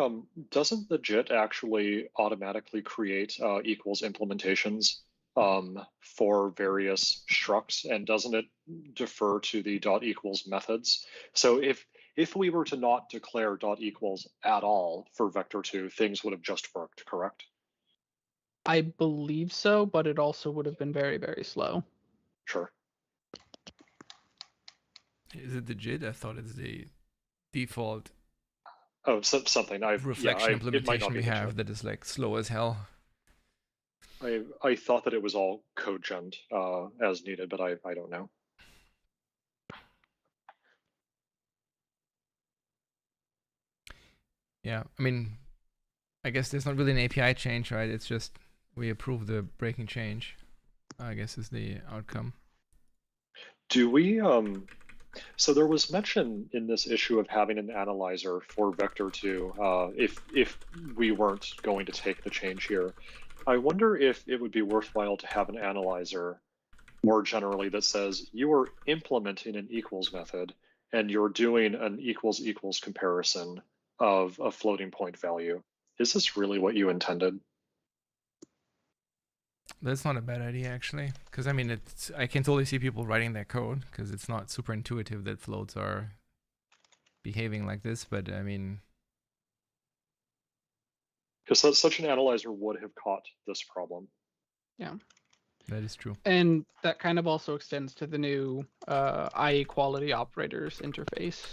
Speaker 3: doesn't the JIT actually automatically create equals implementations for various structs, and doesn't it defer to the dot equals methods? So if we were to not declare dot equals at all for vector 2, things would have just worked, correct?
Speaker 9: I believe so, but it also would have been very, very slow.
Speaker 3: Sure.
Speaker 1: Is it the JIT? I thought it's the default
Speaker 3: something
Speaker 1: reflection implementation we have that is like slow as hell.
Speaker 3: I thought that it was all code gen as needed, but I don't know.
Speaker 1: Yeah, I mean, I guess there's not really an API change, right? It's just we approve the breaking change, I guess, is the outcome.
Speaker 3: Do we so there was mention in this issue of having an analyzer for vector 2 if we weren't going to take the change here. I wonder if it would be worthwhile to have an analyzer more generally that says you are implementing an equals method and you're doing an equals equals comparison of a floating point value. Is this really what you intended?
Speaker 1: That's not a bad idea, actually, because I mean, I can totally see people writing that code because it's not super intuitive that floats are behaving like this. But I mean,
Speaker 3: because such an analyzer would have caught this problem.
Speaker 9: Yeah,
Speaker 1: that is true.
Speaker 9: And that kind of also extends to the new IEquality operators interface.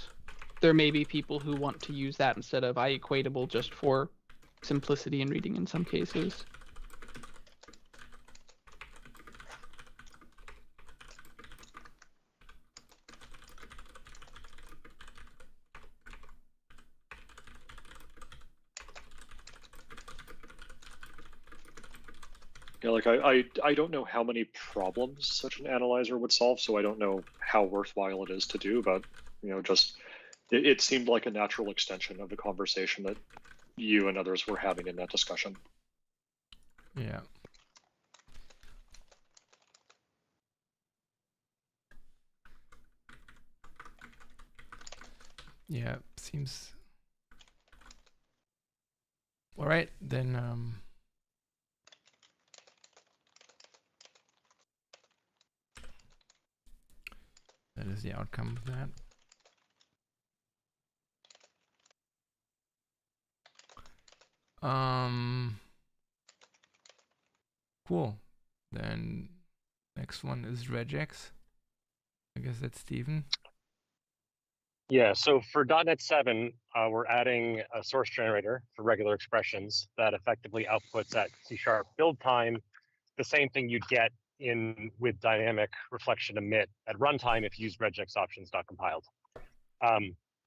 Speaker 9: There may be people who want to use that instead of IEquatable just for simplicity in reading in some cases.
Speaker 3: Yeah, like I don't know how many problems such an analyzer would solve, so I don't know how worthwhile it is to do, but just it seemed like a natural extension of the conversation that you and others were having in that discussion.
Speaker 1: Yeah. Yeah, seems. All right, then. That is the outcome of that. Cool. Then next one is regex. I guess that's Steven.
Speaker 8: Yeah, so for .NET 7, we're adding a source generator for regular expressions that effectively outputs at C# build time the same thing you'd get with dynamic reflection emit at runtime if you use regex options.compiled.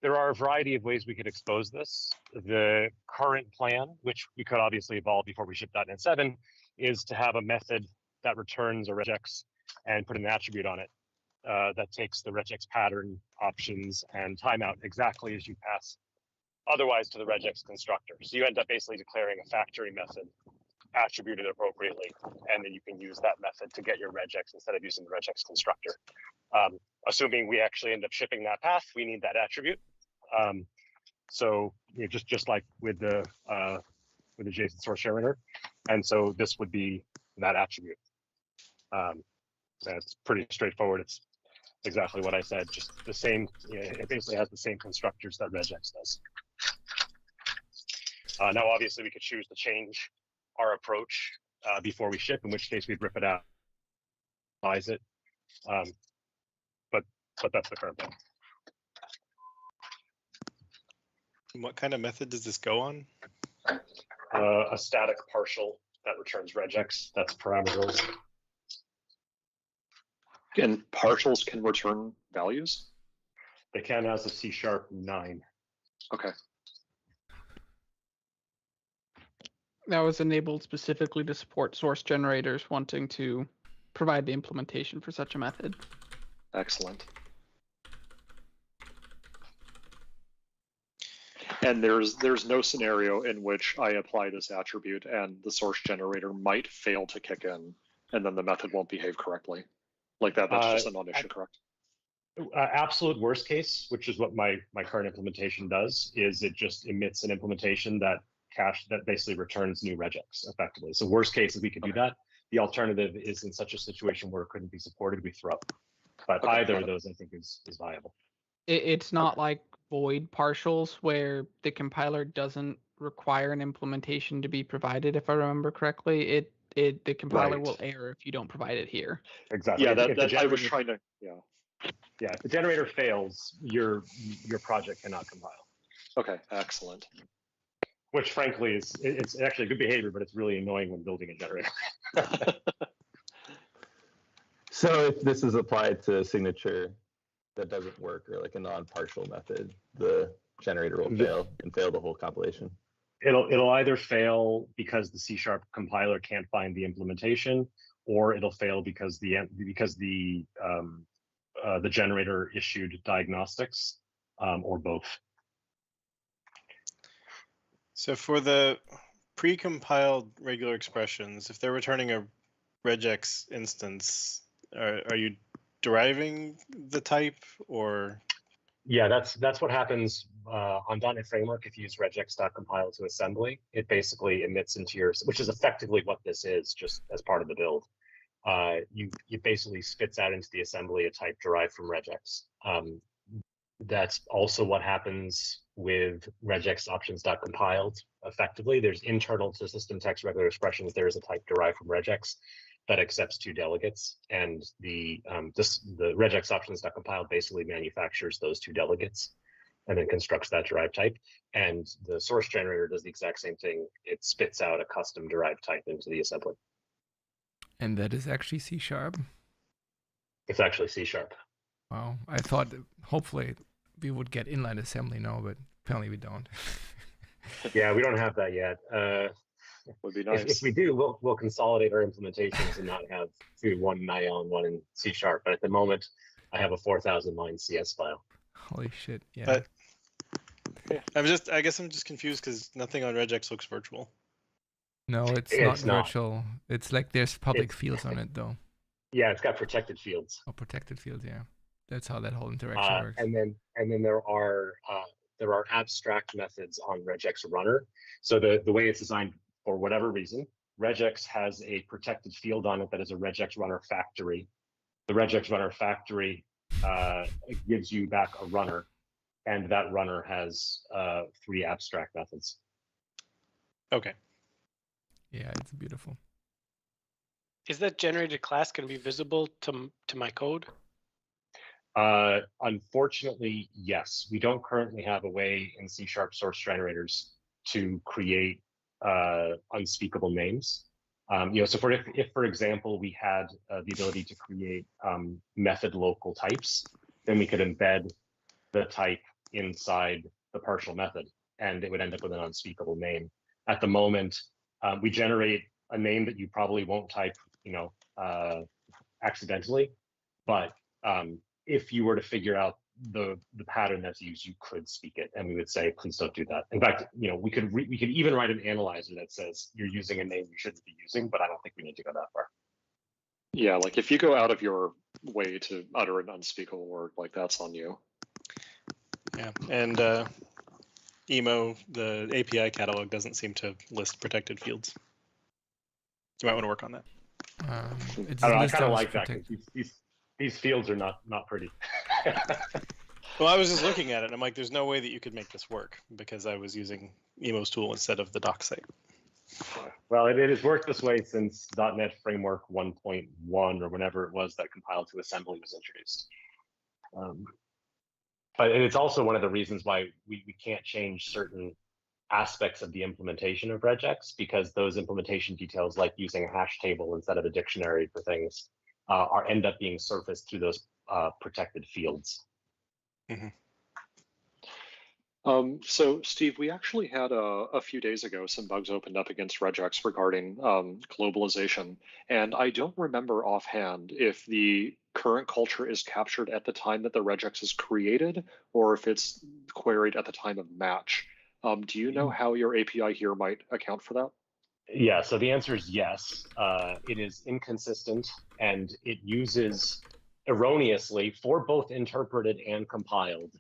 Speaker 8: There are a variety of ways we could expose this. The current plan, which we could obviously evolve before we ship .NET 7, is to have a method that returns a regex and put an attribute on it that takes the regex pattern, options, and timeout exactly as you pass otherwise to the regex constructor. So you end up basically declaring a factory method attributed appropriately, and then you can use that method to get your regex instead of using the regex constructor. Assuming we actually end up shipping that path, we need that attribute. So just like with the JSON source generator, and so this would be that attribute. It's pretty straightforward. It's exactly what I said. Just the same. It basically has the same constructors that regex does. Now, obviously, we could choose to change our approach before we ship, in which case we'd rip it out, size it. But that's the current plan.
Speaker 5: What kind of method does this go on?
Speaker 8: A static partial that returns regex. That's parameters.
Speaker 3: And partials can return values?
Speaker 8: They can as a C# 9.
Speaker 3: Okay.
Speaker 9: That was enabled specifically to support source generators wanting to provide the implementation for such a method.
Speaker 3: Excellent. And there's no scenario in which I apply this attribute and the source generator might fail to kick in, and then the method won't behave correctly. Like that's just a non-issue, correct?
Speaker 8: Absolute worst case, which is what my current implementation does, is it just emits an implementation that basically returns new regex effectively. So worst case is we could do that. The alternative is in such a situation where it couldn't be supported, we throw. But either of those I think is viable.
Speaker 9: It's not like void partials where the compiler doesn't require an implementation to be provided, if I remember correctly. The compiler will error if you don't provide it here.
Speaker 8: Exactly.
Speaker 3: Yeah, that I was trying to,
Speaker 8: Yeah, if the generator fails, your project cannot compile.
Speaker 3: Okay, excellent.
Speaker 8: Which frankly it's actually good behavior, but it's really annoying when building a generator.
Speaker 4: So if this is applied to a signature that doesn't work, or like a non-partial method, the generator will fail and fail the whole compilation.
Speaker 8: It'll either fail because the C# compiler can't find the implementation, or it'll fail because the generator issued diagnostics, or both.
Speaker 5: So for the pre-compiled regular expressions, if they're returning a regex instance, are you deriving the type, or?
Speaker 8: Yeah, that's what happens on .NET Framework. If you use regex.compile to assembly, it basically emits into your, which is effectively what this is, just as part of the build. You basically spits out into the assembly a type derived from regex. That's also what happens with regex options.compiled. Effectively, there's internal to system text regular expressions. There is a type derived from regex that accepts two delegates, and the regex options.compiled basically manufactures those two delegates and then constructs that derived type. And the source generator does the exact same thing. It spits out a custom derived type into the assembly.
Speaker 1: And that is actually C#?
Speaker 8: It's actually C#.
Speaker 1: Wow, I thought hopefully we would get inline assembly now, but apparently we don't.
Speaker 8: Yeah, we don't have that yet.
Speaker 3: Would be nice.
Speaker 8: If we do, we'll consolidate our implementations and not have one in IL and one in C#. But at the moment, I have a 4,000 line CS file.
Speaker 1: Holy shit! Yeah.
Speaker 5: But I guess I'm just confused because nothing on regex looks virtual.
Speaker 1: No, it's not virtual. It's like there's public fields on it though.
Speaker 8: Yeah, it's got protected fields.
Speaker 1: Oh, protected fields, yeah. That's how that whole interaction works.
Speaker 13: And then there are abstract methods on regex runner. So the way it's designed, for whatever reason, regex has a protected field on it that is a regex runner factory. The regex runner factory gives you back a runner, and that runner has 3 abstract methods.
Speaker 14: Okay.
Speaker 1: Yeah, it's beautiful.
Speaker 7: Is that generated class going to be visible to my code?
Speaker 13: Unfortunately, yes. We don't currently have a way in C# source generators to create unspeakable names. So if for example, we had the ability to create method local types, then we could embed the type inside the partial method, and it would end up with an unspeakable name. At the moment, we generate a name that you probably won't type, accidentally, but if you were to figure out the pattern that's used, you could speak it, and we would say, please don't do that. In fact, we could even write an analyzer that says you're using a name you shouldn't be using, but I don't think we need to go that far.
Speaker 3: Yeah, like if you go out of your way to utter an unspeakable word, like that's on you.
Speaker 14: Yeah, and Emo, the API catalog doesn't seem to list protected fields. You might want to work on that.
Speaker 13: I kind of like that, because these fields are not pretty.
Speaker 14: Well, I was just looking at it, and I'm like, there's no way that you could make this work, because I was using Emo's tool instead of the doc site.
Speaker 13: Well, it has worked this way since .NET Framework 1.1, or whenever it was that compiled to assembly was introduced. But it's also one of the reasons why we can't change certain aspects of the implementation of regex, because those implementation details, like using a hash table instead of a dictionary for things, end up being surfaced through those protected fields.
Speaker 14: Mm-hmm.
Speaker 3: So, Steve, we actually had a few days ago some bugs opened up against regex regarding globalization, and I don't remember offhand if the current culture is captured at the time that the regex is created, or if it's queried at the time of match. Do you know how your API here might account for that?
Speaker 13: Yeah, so the answer is yes. It is inconsistent, and it uses erroneously, for both interpreted and compiled,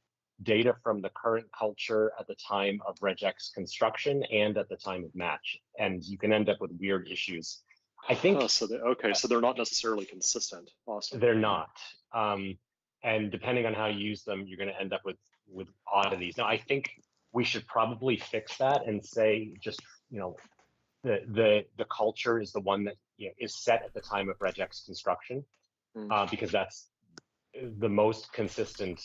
Speaker 13: data from the current culture at the time of regex construction and at the time of match, and you can end up with weird issues. I think.
Speaker 3: So they're not necessarily consistent. Awesome.
Speaker 13: They're not, and depending on how you use them, you're going to end up with oddities. Now, I think we should probably fix that and say just the culture is the one that is set at the time of regex construction, because that's the most consistent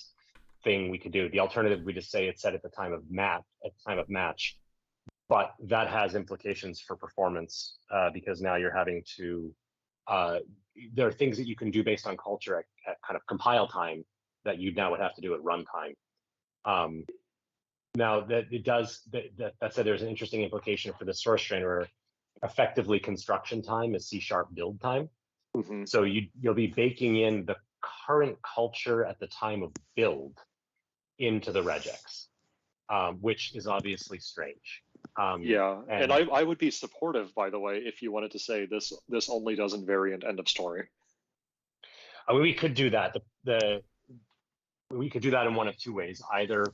Speaker 13: thing we could do. The alternative, we just say it's set at the time of match, but that has implications for performance, because now you're having to there are things that you can do based on culture at kind of compile time that you now would have to do at runtime. Now that it does that said, there's an interesting implication for the source generator. Effectively, construction time is C# build time.
Speaker 3: Mm-hmm. So
Speaker 13: you'll be baking in the current culture at the time of build into the regex, which is obviously strange.
Speaker 3: Yeah, and I would be supportive, by the way, if you wanted to say this only does invariant, end of story.
Speaker 13: I mean, we could do that. We could do that in one of two ways. Either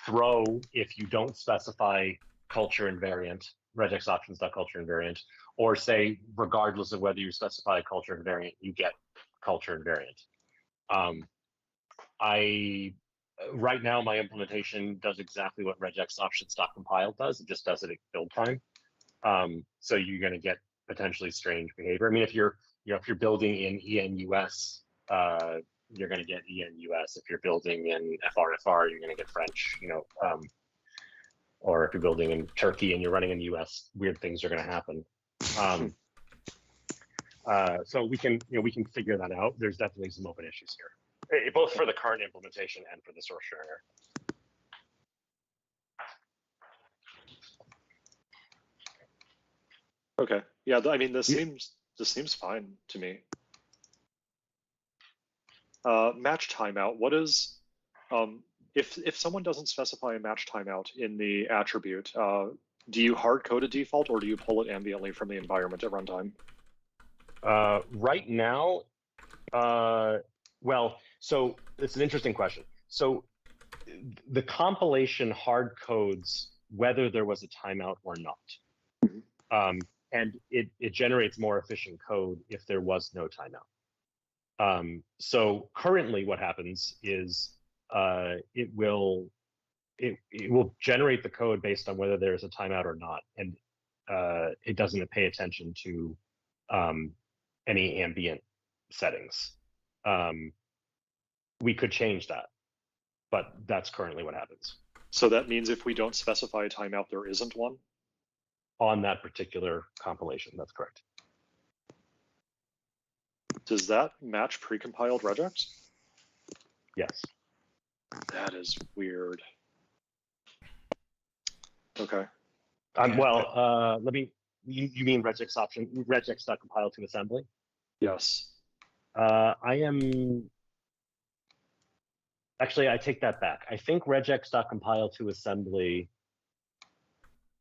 Speaker 13: throw, if you don't specify culture invariant, regex options.culture invariant, or say regardless of whether you specify culture invariant, you get culture invariant. Right now, my implementation does exactly what regex options.compile does. It just does it at build time. So you're going to get potentially strange behavior. I mean, if you're building in ENUS, you're going to get ENUS. If you're building in FRFR, you're going to get French. Or if you're building in Turkey and you're running in US, weird things are going to happen. So we can figure that out. There's definitely some open issues here, both for the current implementation and for the source generator.
Speaker 3: Okay. Yeah. I mean, this seems fine to me. Match timeout. What is if someone doesn't specify a match timeout in the attribute, do you hard code a default or do you pull it ambiently from the environment at runtime?
Speaker 13: Right now, well, So it's an interesting question. So the compilation hard codes whether there was a timeout or not. And it generates more efficient code if there was no timeout. So currently what happens is it will generate the code based on whether there's a timeout or not. And it doesn't pay attention to any ambient settings. We could change that, but that's currently what happens.
Speaker 3: So that means if we don't specify a timeout, there isn't one?
Speaker 13: On that particular compilation, that's correct.
Speaker 3: Does that match precompiled regex?
Speaker 13: Yes.
Speaker 3: That is weird. Okay.
Speaker 13: Well, let me. You mean regex option regex.compile to assembly?
Speaker 3: Yes.
Speaker 13: I am. Actually, I take that back. I think regex.compile to assembly.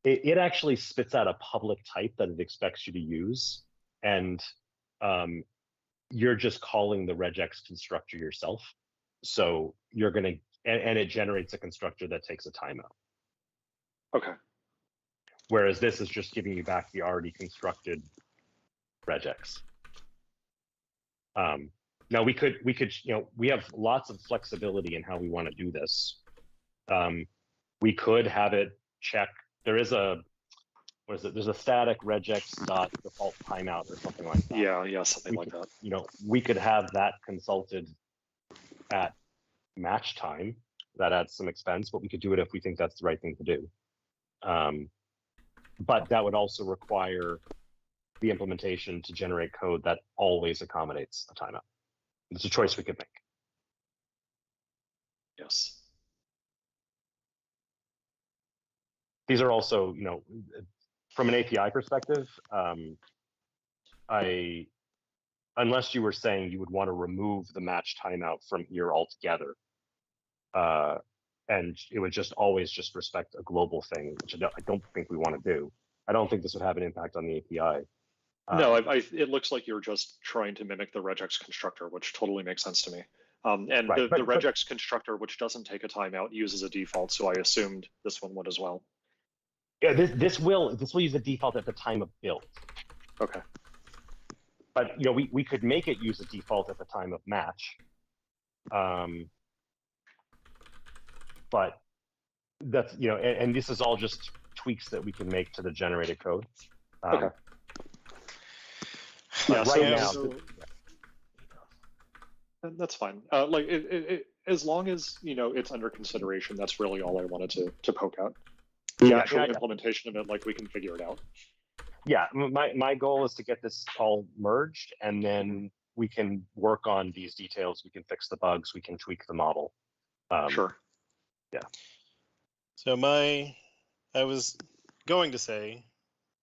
Speaker 13: It actually spits out a public type that it expects you to use, and you're just calling the regex constructor yourself. So you're gonna, and it generates a constructor that takes a timeout.
Speaker 3: Okay.
Speaker 13: Whereas this is just giving you back the already constructed regex. Now we could, we have lots of flexibility in how we want to do this. We could have it check. There is a, what is it? There's a static regex.default timeout or something like that.
Speaker 3: Yeah, something like that.
Speaker 13: We could have that consulted at match time. That adds some expense, but we could do it if we think that's the right thing to do. But that would also require the implementation to generate code that always accommodates a timeout. It's a choice we could make.
Speaker 3: Yes.
Speaker 13: These are also, from an API perspective, unless you were saying you would want to remove the match timeout from here altogether, and it would just always just respect a global thing, which I don't think we want to do. I don't think this would have an impact on the API.
Speaker 3: No, it looks like you're just trying to mimic the regex constructor, which totally makes sense to me. And right, the regex constructor, which doesn't take a timeout, uses a default, so I assumed this one would as well.
Speaker 13: Yeah, this will use the default at the time of build.
Speaker 3: Okay.
Speaker 13: But we could make it use a default at the time of match. But that's and this is all just tweaks that we can make to the generated code.
Speaker 3: Okay.
Speaker 13: Yeah, right now,
Speaker 3: that's fine. Like as long as it's under consideration, that's really all I wanted to poke out. The actual implementation of it, like we can figure it out.
Speaker 13: Yeah, my goal is to get this all merged, and then we can work on these details. We can fix the bugs. We can tweak the model.
Speaker 3: Sure.
Speaker 13: Yeah.
Speaker 14: So I was going to say,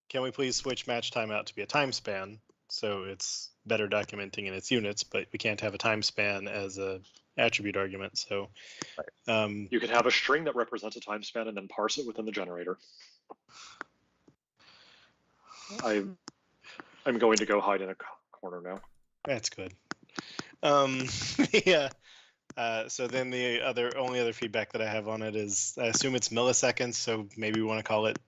Speaker 14: can we please switch match timeout to be a time span? So it's better documenting in its units, but we can't have a time span as a attribute argument. So
Speaker 3: you could have a string that represents a time span and then parse it within the generator. I'm going to go hide in a corner now.
Speaker 14: That's good. Yeah. So then the only other feedback that I have on it is I assume it's milliseconds. So maybe we want to call it.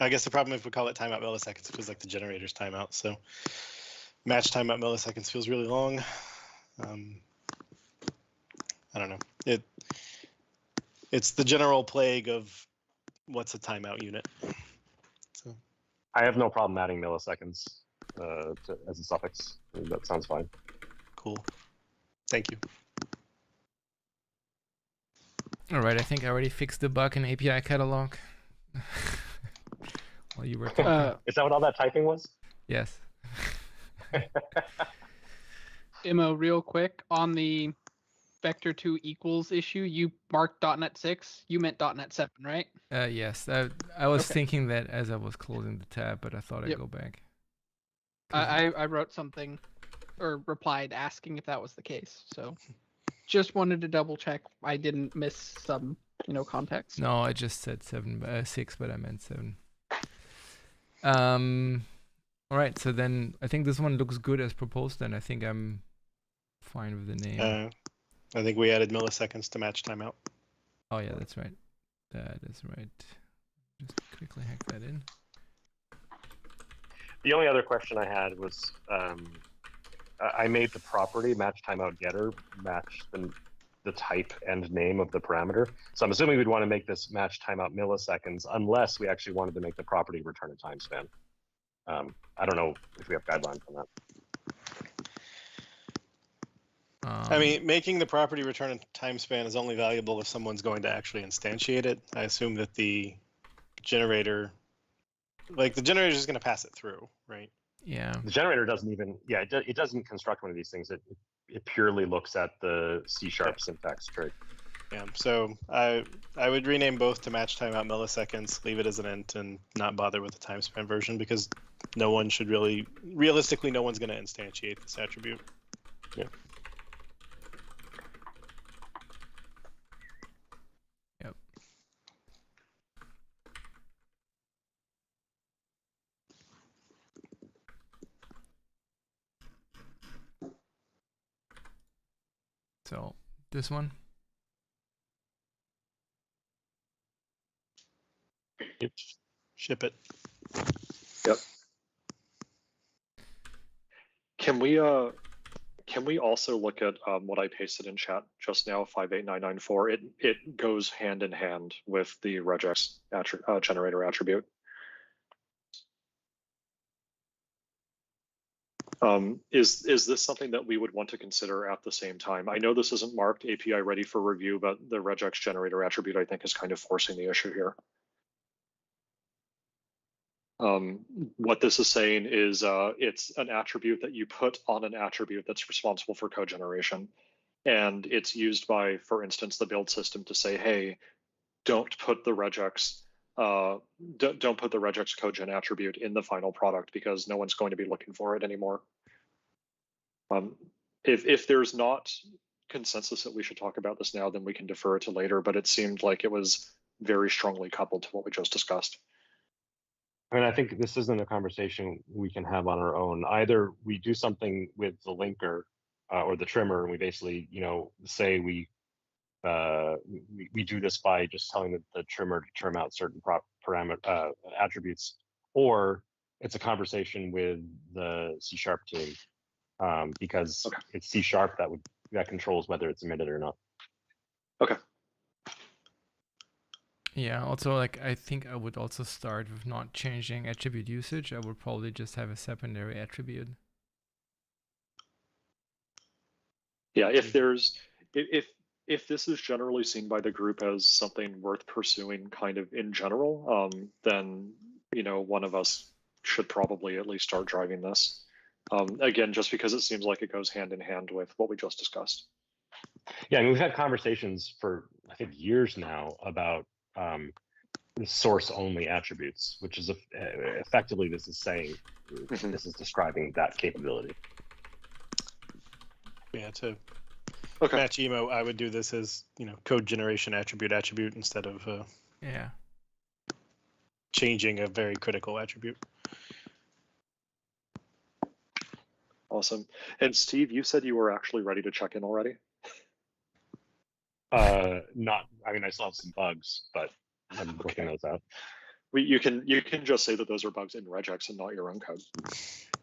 Speaker 14: I guess the problem if we call it timeout milliseconds, it feels like the generator's timeout. So match timeout milliseconds feels really long. I don't know. It's the general plague of what's a timeout unit. So
Speaker 13: I have no problem adding milliseconds as a suffix. That sounds fine.
Speaker 14: Cool. Thank you.
Speaker 1: All right, I think I already fixed the bug in API catalog. While you were talking.
Speaker 13: Is that what all that typing was?
Speaker 1: Yes.
Speaker 9: Immo, real quick, on the vector2 equals issue, you marked .NET 6. You meant .NET 7, right?
Speaker 1: Yes. I was thinking that as I was closing the tab, but I thought I'd go back.
Speaker 9: I wrote something or replied asking if that was the case. So just wanted to double check I didn't miss some, context.
Speaker 1: No, I just said 6, but I meant 7. All right, so then I think this one looks good as proposed, and I think I'm fine with the name.
Speaker 14: I think we added milliseconds to match timeout.
Speaker 1: Oh yeah, that's right. That is right. Just quickly hack that in.
Speaker 8: The only other question I had was I made the property match timeout getter match the type and name of the parameter. So I'm assuming we'd want to make this match timeout milliseconds unless we actually wanted to make the property return a time span. I don't know if we have guidelines on that.
Speaker 14: I mean, making the property return a time span is only valuable if someone's going to actually instantiate it. I assume that the generator, like the generator is going to pass it through, right?
Speaker 1: Yeah.
Speaker 8: The generator doesn't even, it doesn't construct one of these things. It purely looks at the C# syntax tree.
Speaker 14: Yeah, so I would rename both to match timeout milliseconds, leave it as an int, and not bother with the time span version because no one should realistically, no one's going to instantiate this attribute.
Speaker 8: Yeah.
Speaker 1: Yep. So this one.
Speaker 14: Yep. Ship it.
Speaker 3: Yep. Can we also look at what I pasted in chat just now, 58994? It goes hand in hand with the regex generator attribute. Is this something that we would want to consider at the same time? I know this isn't marked API ready for review, but the regex generator attribute I think is kind of forcing the issue here. What this is saying is it's an attribute that you put on an attribute that's responsible for code generation. And it's used by, for instance, the build system to say, hey, don't put the regex code gen attribute in the final product because no one's going to be looking for it anymore. If there's not consensus that we should talk about this now, then we can defer it to later, but it seemed like it was very strongly coupled to what we just discussed.
Speaker 8: I mean, I think this isn't a conversation we can have on our own. Either we do something with the linker or the trimmer, and we basically, say we do this by just telling the trimmer to trim out certain parameter attributes, or it's a conversation with the C# team because it's C# that controls whether it's emitted or not.
Speaker 3: Okay.
Speaker 1: Yeah, also, I think I would also start with not changing attribute usage. I would probably just have a secondary attribute.
Speaker 3: Yeah, if this is generally seen by the group as something worth pursuing kind of in general, then, one of us should probably at least start driving this. Again, just because it seems like it goes hand in hand with what we just discussed.
Speaker 8: Yeah, I mean, we've had conversations for, I think, years now about source-only attributes, which is effectively this is saying, this is describing that capability.
Speaker 14: Yeah, to match emo, I would do this as code generation attribute instead of changing a very critical attribute.
Speaker 3: Awesome. And Steve, you said you were actually ready to check in already?
Speaker 8: I still have some bugs, but I'm working those out.
Speaker 3: You can just say that those are bugs in regex and not your own code.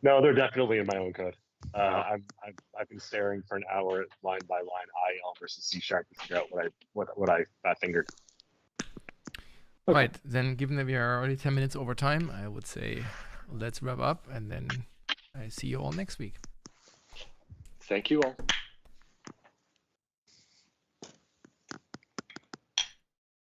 Speaker 8: No, they're definitely in my own code. I've been staring for an hour line by line IL versus C# to figure out what I fingered.
Speaker 1: Okay. Right, then given that we are already 10 minutes over time, I would say let's wrap up and then I see you all next week.
Speaker 3: Thank you all.